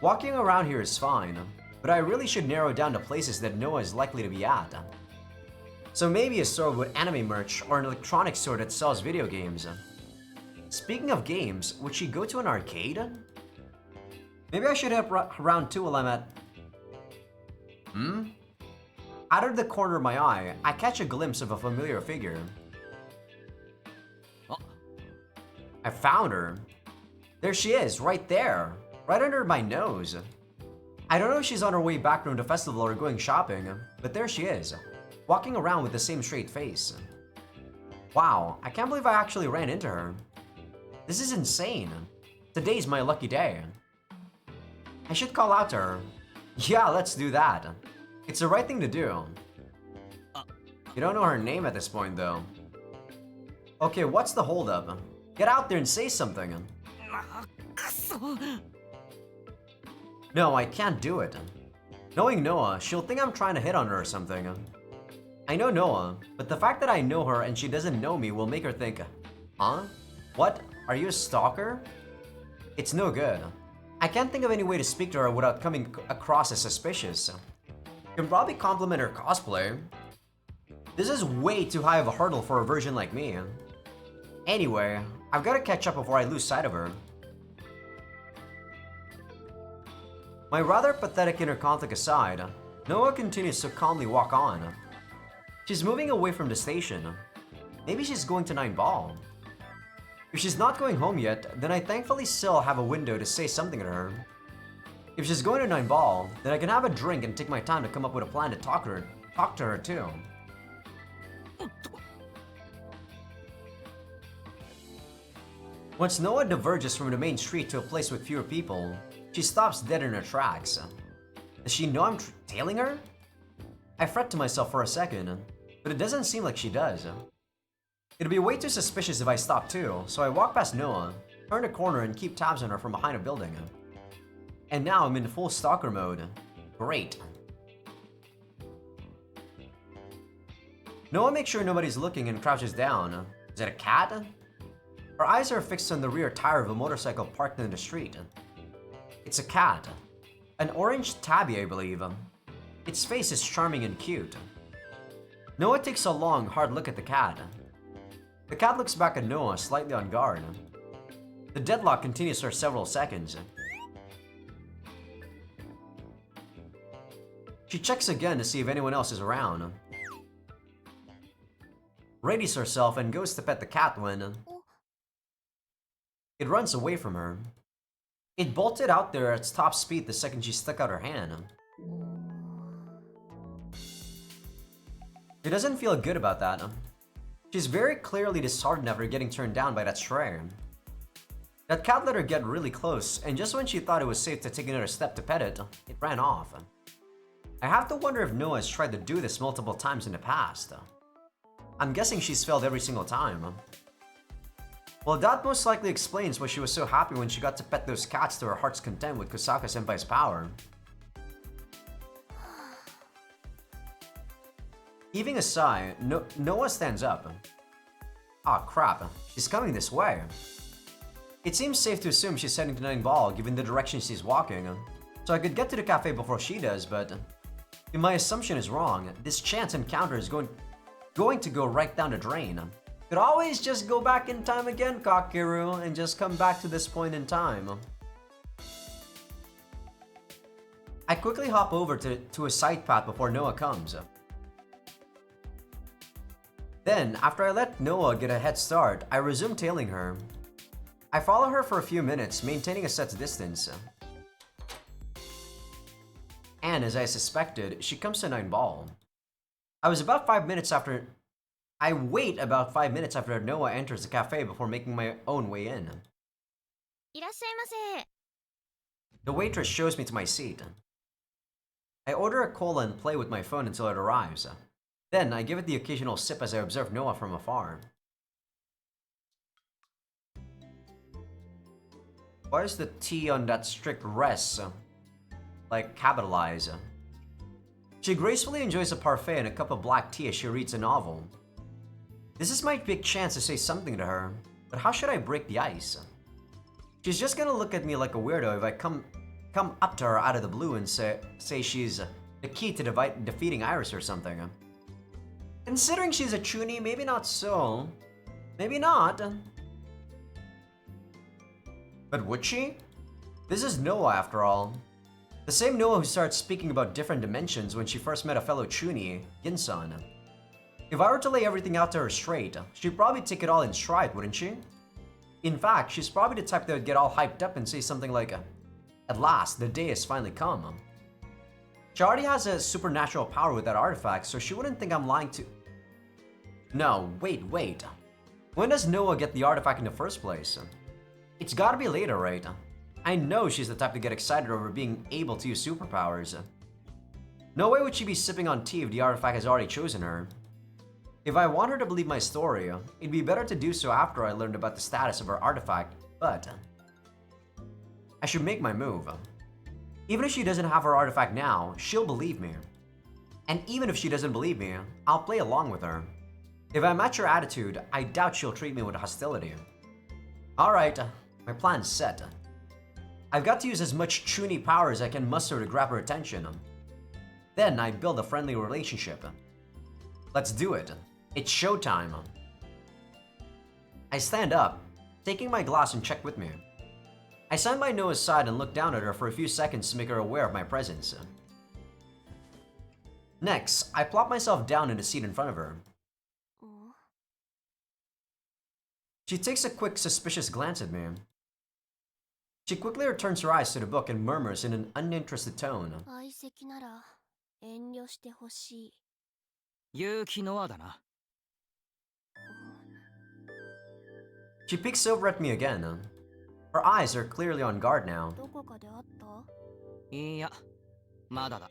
A: Walking around here is fine, but I really should narrow down the places that Noah is likely to be at. So maybe a store with anime merch or an electronics store that sells video games. Speaking of games, would she go to an arcade? Maybe I should head around too while I'm at... Out of the corner of my eye, I catch a glimpse of a familiar figure.
C: Oh.
A: I found her. There she is, right there. Right under my nose. I don't know if she's on her way back from the festival or going shopping, but there she is, walking around with the same straight face. Wow, I can't believe I actually ran into her. This is insane. Today's my lucky day. I should call out to her. Yeah, let's do that. It's the right thing to do. You don't know her name at this point, though. Okay, what's the holdup? Get out there and say something. No, I can't do it. Knowing Noah, she'll think I'm trying to hit on her or something. I know Noah, but the fact that I know her and she doesn't know me will make her think, huh? What? Are you a stalker? It's no good. I can't think of any way to speak to her without coming across as suspicious. You can probably compliment her cosplay. This is way too high of a hurdle for a virgin like me. Anyway, I've got to catch up before I lose sight of her. My rather pathetic inner conflict aside, Noah continues to calmly walk on. She's moving away from the station. Maybe she's going to 9 Ball. If she's not going home yet, then I thankfully still have a window to say something to her. If she's going to 9 Ball, then I can have a drink and take my time to come up with a plan to talk to her too. Once Noah diverges from the main street to a place with fewer people, she stops dead in her tracks. Does she know I'm tailing her? I fret to myself for a second, but it doesn't seem like she does. It'd be way too suspicious if I stop too, so I walk past Noah, turn a corner and keep tabs on her from behind a building. And now I'm in full stalker mode. Great. Noah makes sure nobody's looking and crouches down. Is it a cat? Her eyes are fixed on the rear tire of a motorcycle parked in the street. It's a cat. An orange tabby, I believe. Its face is charming and cute. Noah takes a long, hard look at the cat. The cat looks back at Noah, slightly on guard. The deadlock continues for several seconds. She checks again to see if anyone else is around. Readies herself and goes to pet the cat when... it runs away from her. It bolted out there at its top speed the second she stuck out her hand. She doesn't feel good about that. She's very clearly disheartened after getting turned down by that stray. That cat let her get really close, and just when she thought it was safe to take another step to pet it, it ran off. I have to wonder if Noah has tried to do this multiple times in the past. I'm guessing she's failed every single time. Well, that most likely explains why she was so happy when she got to pet those cats to her heart's content with Kusaka-senpai's power. Heaving a sigh, Noah stands up. Ah, crap. She's coming this way. It seems safe to assume she's heading to Nine Ball given the direction she's walking. So I could get to the cafe before she does, but if my assumption is wrong, this chance encounter is going to go right down the drain. Could always just go back in time again, Kakeru, and just come back to this point in time. I quickly hop over to a side path before Noah comes. Then, after I let Noah get a head start, I resume tailing her. I follow her for a few minutes, maintaining a set distance. And as I suspected, she comes to Nine Ball. I wait about 5 minutes after Noah enters the cafe before making my own way in.
D: いらっしゃいませ。
A: The waitress shows me to my seat. I order a cola and play with my phone until it arrives. Then I give it the occasional sip as I observe Noah from afar. Why is the T on that strict res like capitalized? She gracefully enjoys a parfait and a cup of black tea as she reads a novel. This is my big chance to say something to her, but how should I break the ice? She's just gonna look at me like a weirdo if I come up to her out of the blue and say she's the key to defeating Iris or something. Considering she's a chuuni, maybe not so. Maybe not. But would she? This is Noah after all. The same Noah who started speaking about different dimensions when she first met a fellow chuuni, Ginsan. If I were to lay everything out to her straight, she'd probably take it all in stride, wouldn't she? In fact, she's probably the type that would get all hyped up and say something like, "At last, the day has finally come." She already has a supernatural power with that artifact, so she wouldn't think I'm lying to... No, wait. When does Noah get the artifact in the first place? It's gotta be later, right? I know she's the type to get excited over being able to use superpowers. No way would she be sipping on tea if the artifact has already chosen her. If I want her to believe my story, it'd be better to do so after I learned about the status of her artifact, but I should make my move. Even if she doesn't have her artifact now, she'll believe me. And even if she doesn't believe me, I'll play along with her. If I match her attitude, I doubt she'll treat me with hostility. Alright, my plan's set. I've got to use as much chuuni power as I can muster to grab her attention. Then I build a friendly relationship. Let's do it. It's showtime. I stand up, taking my glass and check with me. I stand by Noah's side and look down at her for a few seconds to make her aware of my presence. Next, I plop myself down in the seat in front of her. She takes a quick, suspicious glance at me. She quickly returns her eyes to the book and murmurs in an uninterested tone.
D: 相席なら遠慮してほしい。
C: Yuuki Noahだな。
A: She peeks over at me again. Her eyes are clearly on guard now.
D: どこかで会った？
C: いや、まだだ。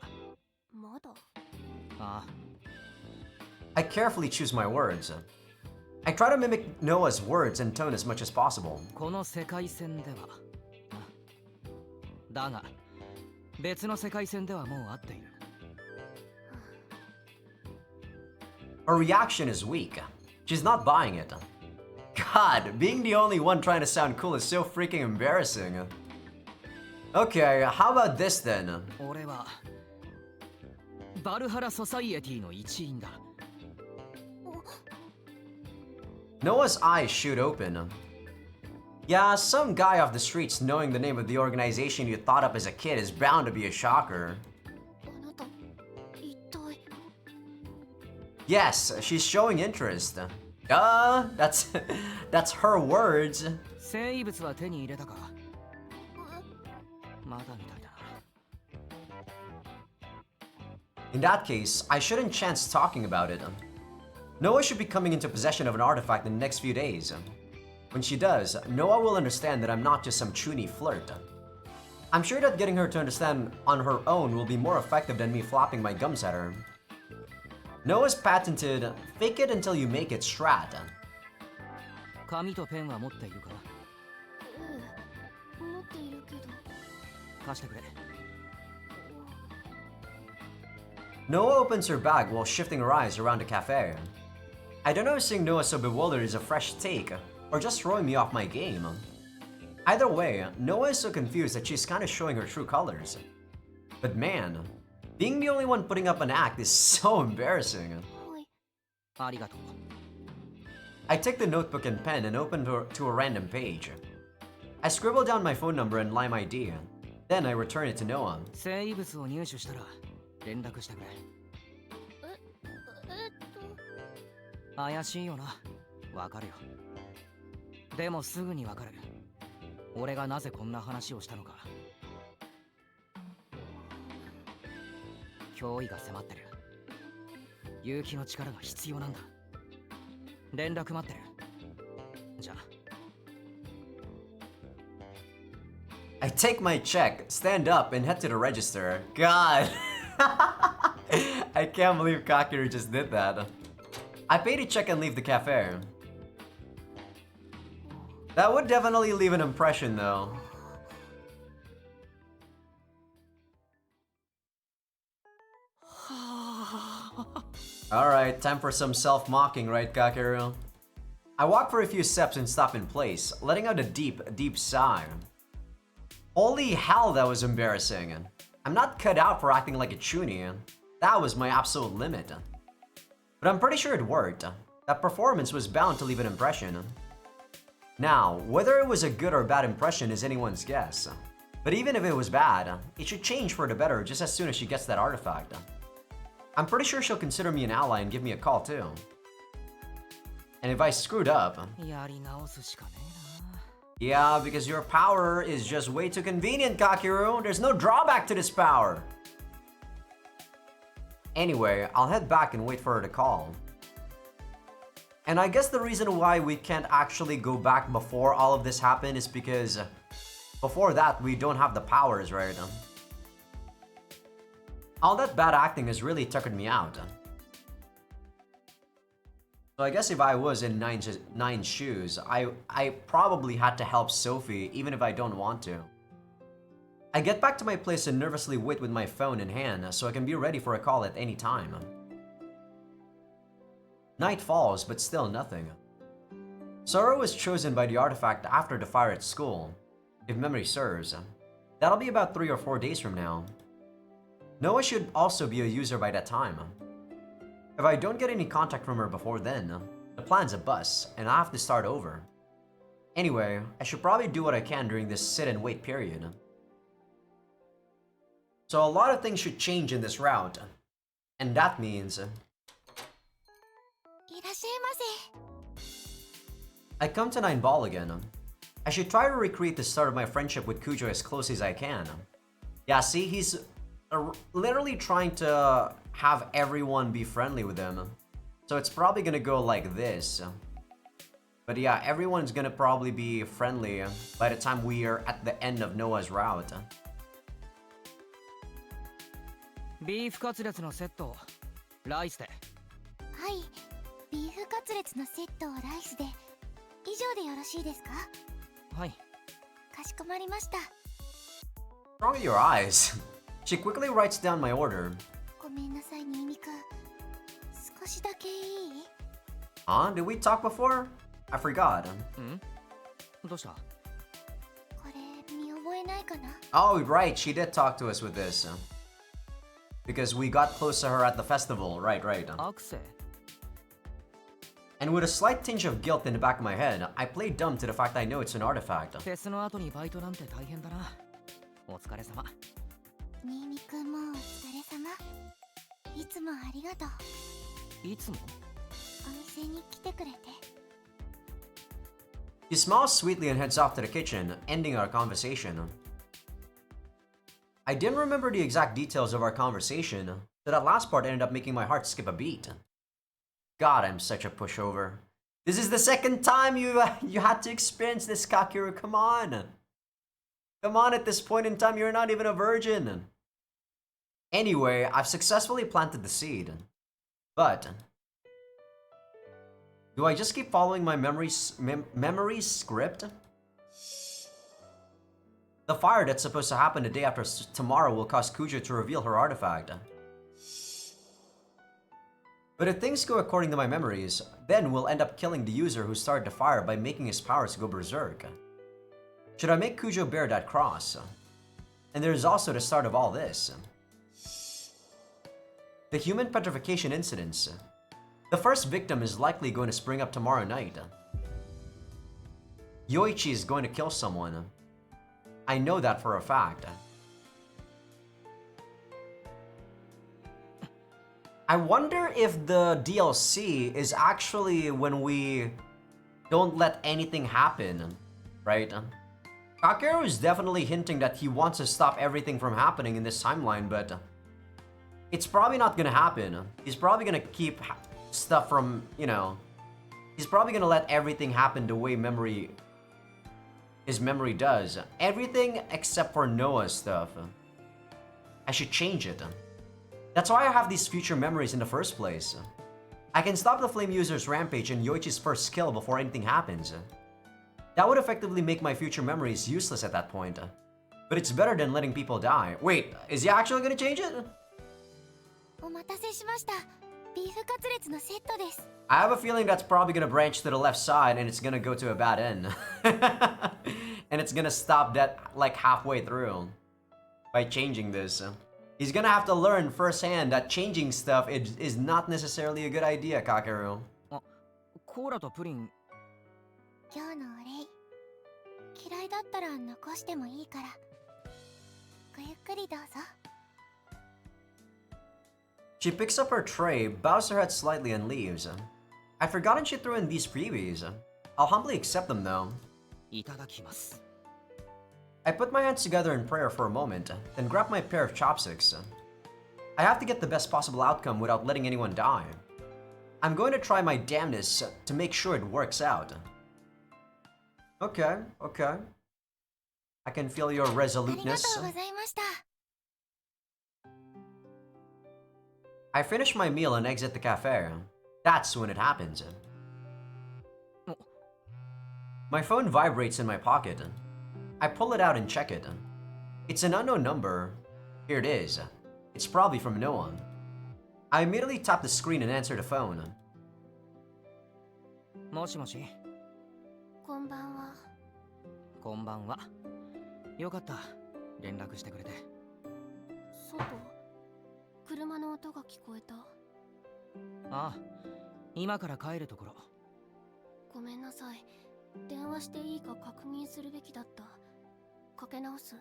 D: まだ？
C: ああ。
A: I carefully choose my words. I try to mimic Noah's words and tone as much as possible.
C: この世界線では。だが、別の世界線ではもう会っている。
A: Her reaction is weak. She's not buying it. God, being the only one trying to sound cool is so freaking embarrassing. Okay, how about this then?
C: 俺はバルハラソサイエティの一員だ。
A: Noah's eyes shoot open. Yeah, some guy off the streets knowing the name of the organization you thought up as a kid is bound to be a shocker.
D: あなた、一体。
A: Yes, she's showing interest. That's her words.
C: 生物は手に入れたか。まだみたいだな。
A: In that case, I shouldn't chance talking about it. Noah should be coming into possession of an artifact in the next few days. When she does, Noah will understand that I'm not just some chuuni flirt. I'm sure that getting her to understand on her own will be more effective than me flopping my gums at her. Noah's patented fake it until you make it strat.
C: 紙とペンは持っているか？
D: ええ、持っているけど。
C: 貸してくれ。
A: Noah opens her bag while shifting her eyes around the cafe. I don't know if seeing Noah so bewildered is a fresh take, or just throwing me off my game. Either way, Noah is so confused that she's kinda showing her true colors. But man, being the only one putting up an act is so embarrassing.
D: はい。
C: ありがとう。
A: I take the notebook and pen and open to a random page. I scribble down my phone number and Lime ID. Then I return it to Noah.
C: 生異物を入手したら連絡してくれ。怪しいよな。わかるよ。でもすぐにわかる。俺がなぜこんな話をしたのか。脅威が迫ってる。勇気の力が必要なんだ。連絡待ってる。じゃあ。
A: I take my check, stand up, and head to the register. God! I can't believe Kakeru just did that. I pay the check and leave the cafe. That would definitely leave an impression though. Alright, time for some self-mocking, right, Kakeru? I walk for a few steps and stop in place, letting out a deep, deep sigh. Holy hell, that was embarrassing. I'm not cut out for acting like a chuny. That was my absolute limit. But I'm pretty sure it worked. That performance was bound to leave an impression. Now, whether it was a good or bad impression is anyone's guess. But even if it was bad, it should change for the better just as soon as she gets that artifact. I'm pretty sure she'll consider me an ally and give me a call too. And if I screwed up... Yeah, because your power is just way too convenient, Kakeru. There's no drawback to this power. Anyway, I'll head back and wait for her to call. And I guess the reason why we can't actually go back before all of this happened is because before that, we don't have the powers, right? All that bad acting has really tuckered me out. So I guess if I was in Nine's shoes, I probably had to help Sophie even if I don't want to. I get back to my place and nervously wait with my phone in hand so I can be ready for a call at any time. Night falls, but still nothing. Sora was chosen by the artifact after the fire at school, if memory serves. That'll be about 3 or 4 days from now. Noah should also be a user by that time. If I don't get any contact from her before then, the plan's a bust, and I have to start over. Anyway, I should probably do what I can during this sit and wait period. So a lot of things should change in this route, and that means... I come to 9 Ball again. I should try to recreate the start of my friendship with Kujo as close as I can. Yeah, see, he's literally trying to have everyone be friendly with him. So it's probably gonna go like this. But yeah, everyone's gonna probably be friendly by the time we are at the end of Noah's route.
C: ビーフカツレツのセットライスで。
B: はい、ビーフカツレツのセットをライスで。以上でよろしいですか？
C: はい。
B: かしこまりました。
A: What's wrong with your eyes? She quickly writes down my order.
B: ごめんなさい、新見くん。少しだけいい？
A: Huh? Did we talk before? I forgot.
C: どうした？
B: これ見覚えないかな？
A: Oh, right. She did talk to us with this. Because we got close to her at the festival. Right.
C: アクセ。
A: And with a slight tinge of guilt in the back of my head, I play dumb to the fact I know it's an artifact.
C: フェスの後にバイトなんて大変だな。お疲れ様。
B: 新見くんもお疲れ様。いつもありがとう。
C: いつも？
B: お店に来てくれて。
A: She smiles sweetly and heads off to the kitchen, ending our conversation. I didn't remember the exact details of our conversation, so that last part ended up making my heart skip a beat. God, I'm such a pushover. This is the second time you had to experience this, Kakeru. Come on. Come on, at this point in time, you're not even a virgin. Anyway, I've successfully planted the seed. But Do I just keep following my memory script? The fire that's supposed to happen the day after tomorrow will cause Kujo to reveal her artifact. But if things go according to my memories, then we'll end up killing the user who started the fire by making his powers go berserk. Should I make Kujo bear that cross? And there's also the start of all this. The human petrification incidents. The first victim is likely going to spring up tomorrow night. Yoichi is going to kill someone. I know that for a fact. I wonder if the DLC is actually when we don't let anything happen, right? Kakeru is definitely hinting that he wants to stop everything from happening in this timeline, but it's probably not gonna happen. He's probably gonna keep stuff from, you know, he's probably gonna let everything happen the way his memory does. Everything except for Noah's stuff. I should change it. That's why I have these future memories in the first place. I can stop the flame user's rampage and Yoichi's first kill before anything happens. That would effectively make my future memories useless at that point. But it's better than letting people die. Wait, is he actually gonna change it?
D: お待たせしました。ビーフカツレツのセットです。
A: I have a feeling that's probably gonna branch to the left side and it's gonna go to a bad end. And it's gonna stop that like halfway through by changing this. He's gonna have to learn firsthand that changing stuff is not necessarily a good idea, Kakeru.
C: コーラとプリン。
D: 今日のお礼。嫌いだったら残してもいいから。ごゆっくりどうぞ。
A: She picks up her tray, bows her head slightly, and leaves. I'd forgotten she threw in these freebies. I'll humbly accept them though.
C: いただきます。
A: I put my hands together in prayer for a moment, then grab my pair of chopsticks. I have to get the best possible outcome without letting anyone die. I'm going to try my damnedest to make sure it works out. Okay, okay. I can feel your
D: ありがと
A: resoluteness.
D: うございました。
A: I finish my meal and exit the cafe. That's when it happens. My phone vibrates in my pocket. I pull it out and check it. It's an unknown number. Here it is. It's probably from Noah. I immediately tap the screen and answer the phone.
C: もしもし。
D: こんばんは。
C: こんばんは。よかった。連絡してくれて。
D: 外。車の音が聞こえた。
C: ああ、今から帰るところ。
D: ごめんなさい。電話していいか確認するべきだった。かけ直す。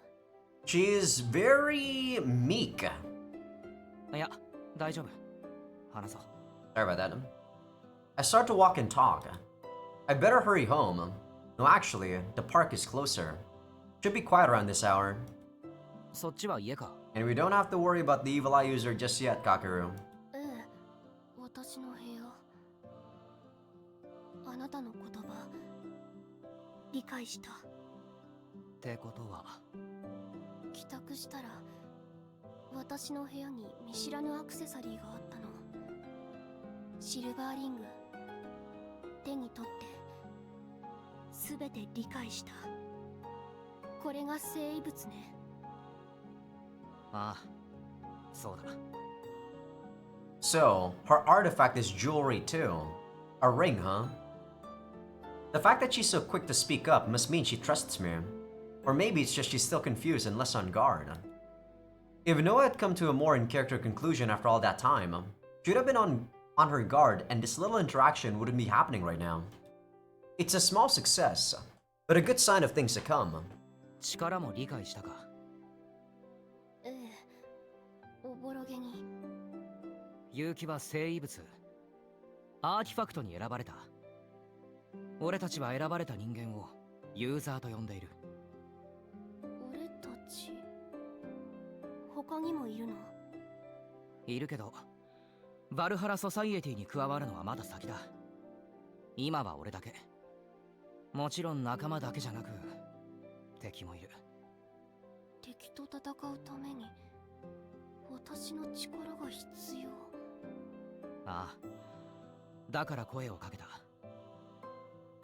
A: She's very meek.
C: いや、大丈夫。話そう。
A: Sorry about that. I start to walk and talk. I better hurry home. No, actually, the park is closer. Should be quiet around this hour.
C: そっちは家か。
A: And we don't have to worry about the evil eye user just yet, Kakeru.
D: ええ、私の部屋。あなたの言葉、理解した。
C: ってことは。
D: 帰宅したら、私の部屋に見知らぬアクセサリーがあったの。シルバーリング、手に取って、すべて理解した。これが生異物ね。
C: ああ、そうだ。
A: So, her artifact is jewelry too. A ring, huh? The fact that she's so quick to speak up must mean she trusts me. Or maybe it's just she's still confused and less on guard. If Noah had come to a more in-character conclusion after all that time, she'd have been on her guard and this little interaction wouldn't be happening right now. It's a small success, but a good sign of things to come.
C: 力も理解したか。
D: ええ、おぼろげに。
C: 結城は生異物。アーティファクトに選ばれた。俺たちは選ばれた人間をユーザーと呼んでいる。
D: 俺たち、他にもいるの？
C: いるけど、バルハラソサイエティに加わるのはまだ先だ。今は俺だけ。もちろん仲間だけじゃなく、敵もいる。
D: 敵と戦うために、私の力が必要。
C: ああ、だから声をかけた。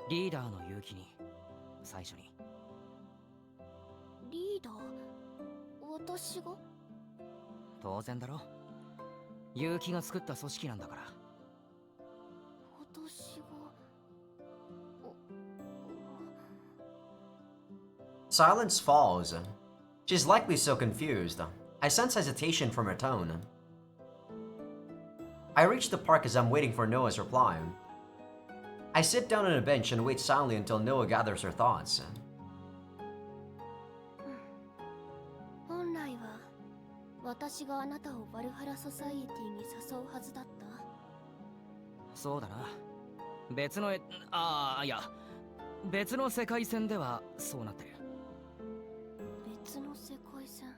C: リーダーの勇気に最初に。
D: リーダー、私が？
C: 当然だろ。勇気が作った組織なんだから。
D: 私が。
A: Silence falls. She's likely so confused. I sense hesitation from her tone. I reach the park as I'm waiting for Noah's reply. I sit down on a bench and wait silently until Noah gathers her thoughts.
D: 本来は私があなたをバルハラソサイエティに誘うはずだった。
C: そうだな。別のいや、別の世界線ではそうなってる。
D: 別の世界線。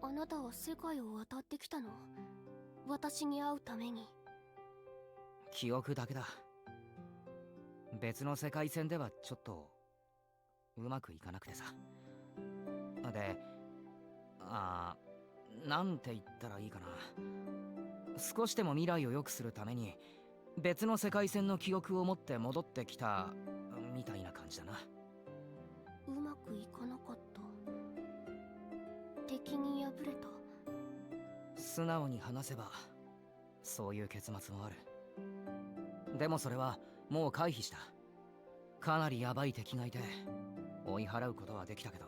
D: あなたは世界を渡ってきたの？私に会うために。
C: 記憶だけだ。別の世界線ではちょっとうまくいかなくてさ。で、なんて言ったらいいかな。少しでも未来を良くするために別の世界線の記憶を持って戻ってきたみたいな感じだな。
D: うまくいかなかった。敵に敗れた。
C: 素直に話せばそういう結末もある。でもそれはもう回避した。かなりヤバい敵がいて追い払うことはできたけど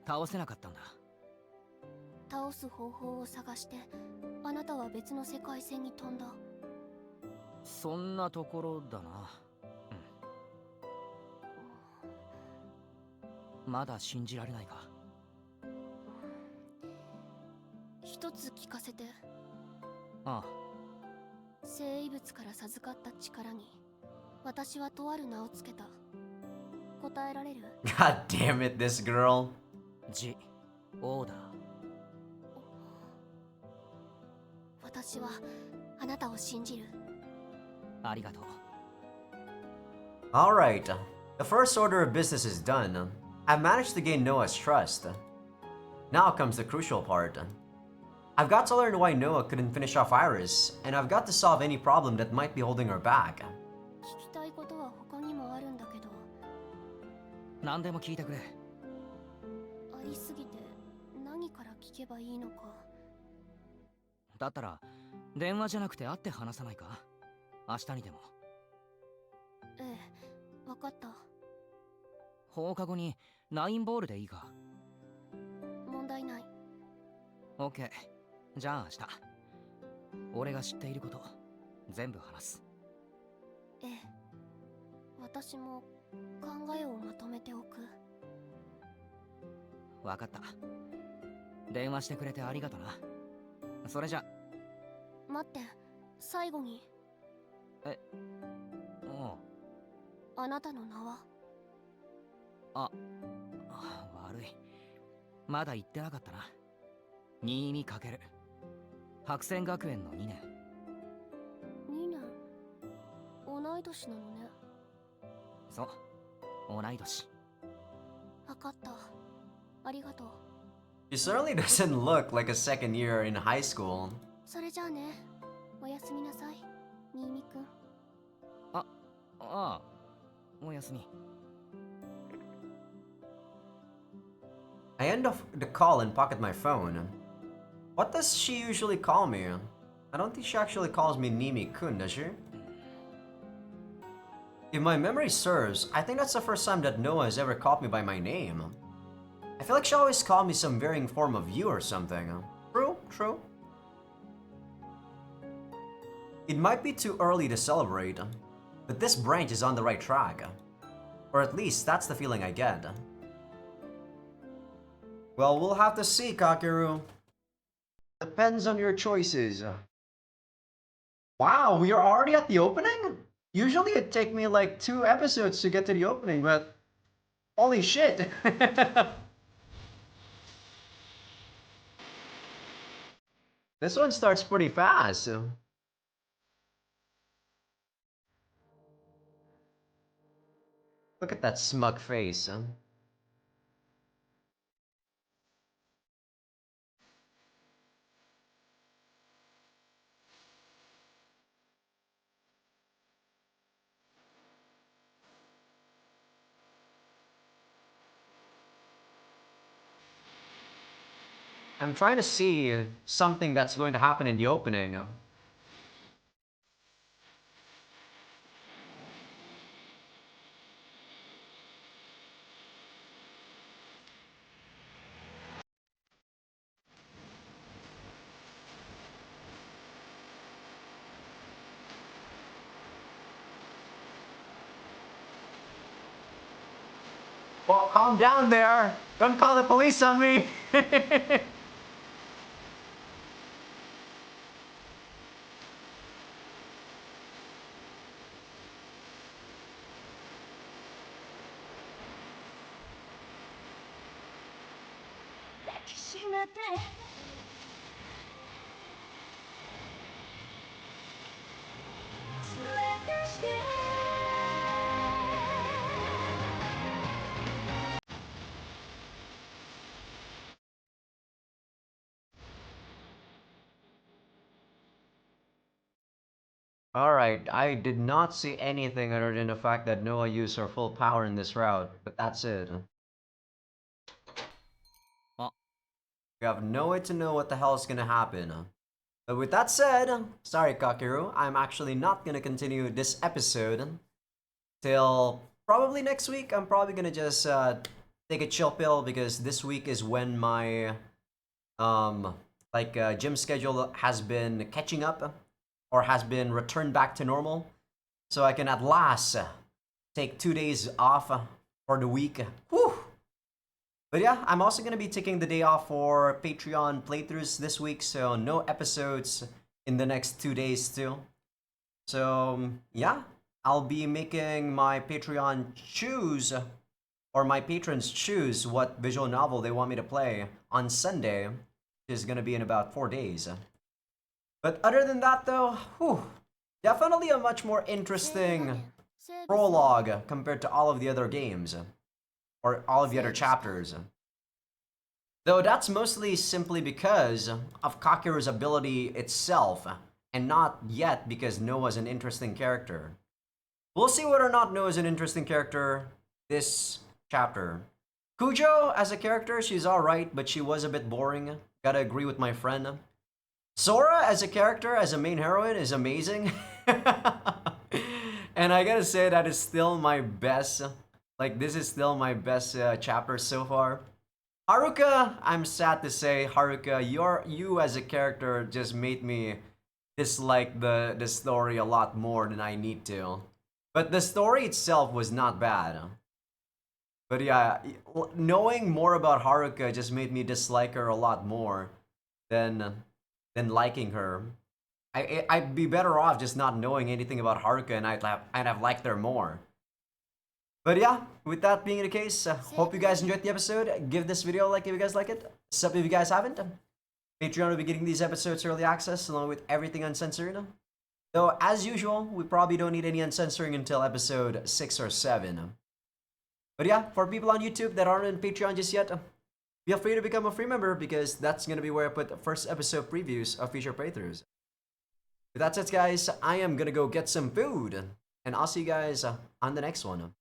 C: 倒せなかったんだ。
D: 倒す方法を探してあなたは別の世界線に飛んだ。
C: そんなところだな。まだ信じられないか。
D: 一つ聞かせて。
C: ああ。
D: 生異物から授かった力に私はとある名をつけた。答えられる？
A: God damn it, this girl.
C: ジ・オーダー。
D: 私はあなたを信じる。
C: ありがとう。
A: Alright, the first order of business is done. I've managed to gain Noah's trust. Now comes the crucial part. I've got to learn why Noah couldn't finish off Iris, and I've got to solve any problem that might be holding her back.
D: 聞きたいことは他にもあるんだけど。
C: 何でも聞いてくれ。
D: ありすぎて何から聞けばいいのか。
C: だったら電話じゃなくて会って話さないか？明日にでも。
D: ええ、わかった。
C: 放課後に9ボールでいいか？
D: 問題ない。
C: オッケー。じゃあ明日俺が知っていること全部話す。
D: ええ、私も考えをまとめておく。
C: わかった。電話してくれてありがとな。それじゃ。
D: 待って、最後に。
C: おう。
D: あなたの名は？
C: 悪い。まだ言ってなかったな。新見かける。白泉学園の2年。
D: 2年。同い年なのね。
C: そう、同い年。
D: わかった。ありがとう。
A: She certainly doesn't look like a second year in high school.
D: それじゃあね。おやすみなさい、新見くん。
C: おやすみ。
A: I end off the call and pocket my phone. What does she usually call me? I don't think she actually calls me Nimi-kun, does she? If my memory serves, I think that's the first time that Noah has ever called me by my name. I feel like she always called me some varying form of you or something. True, true. It might be too early to celebrate, but this branch is on the right track. Or at least that's the feeling I get. Well, we'll have to see, Kakeru. Depends on your choices. Wow, we are already at the opening? Usually it'd take me like 2 episodes to get to the opening, but holy shit. This one starts pretty fast. Look at that smug face. I'm trying to see something that's going to happen in the opening. Well, calm down there. Don't call the police on me. Alright, I did not see anything other than the fact that Noah used her full power in this route, but that's it.
C: Ah.
A: We have no way to know what the hell is gonna happen. But with that said, sorry Kakeru, I'm actually not gonna continue this episode till probably next week. I'm probably gonna just take a chill pill because this week is when my gym schedule has been catching up or has been returned back to normal, so I can at last take 2 days off for the week. Whew. But yeah, I'm also gonna be taking the day off for Patreon playthroughs this week, so no episodes in the next 2 days too. So yeah, I'll be making my Patreon choose, or my patrons choose what visual novel they want me to play on Sunday, which is gonna be in about 4 days. But other than that though, whew, definitely a much more interesting prologue compared to all of the other games, or all of the other chapters. Though that's mostly simply because of Kakeru's ability itself, and not yet because Noah's an interesting character. We'll see whether or not Noah's an interesting character this chapter. Kujo, as a character, she's alright, but she was a bit boring. Gotta agree with my friend. Sora, as a character, as a main heroine, is amazing. And I gotta say, that is still my best. Like, this is still my best chapter so far. Haruka, I'm sad to say, Haruka, you as a character just made me dislike the story a lot more than I need to. But the story itself was not bad. But yeah, knowing more about Haruka just made me dislike her a lot more than liking her. I'd be better off just not knowing anything about Haruka, and I'd have liked her more. But yeah, with that being the case, hope you guys enjoyed the episode. Give this video a like if you guys like it. Sub if you guys haven't. Patreon will be getting these episodes early access along with everything uncensored. Though, as usual, we probably don't need any uncensoring until episode 6 or 7. But yeah, for people on YouTube that aren't on Patreon just yet, feel free to become a free member because that's going to be where I put the first episode previews of future playthroughs. With that said, guys, I am going to go get some food. And I'll see you guys on the next one.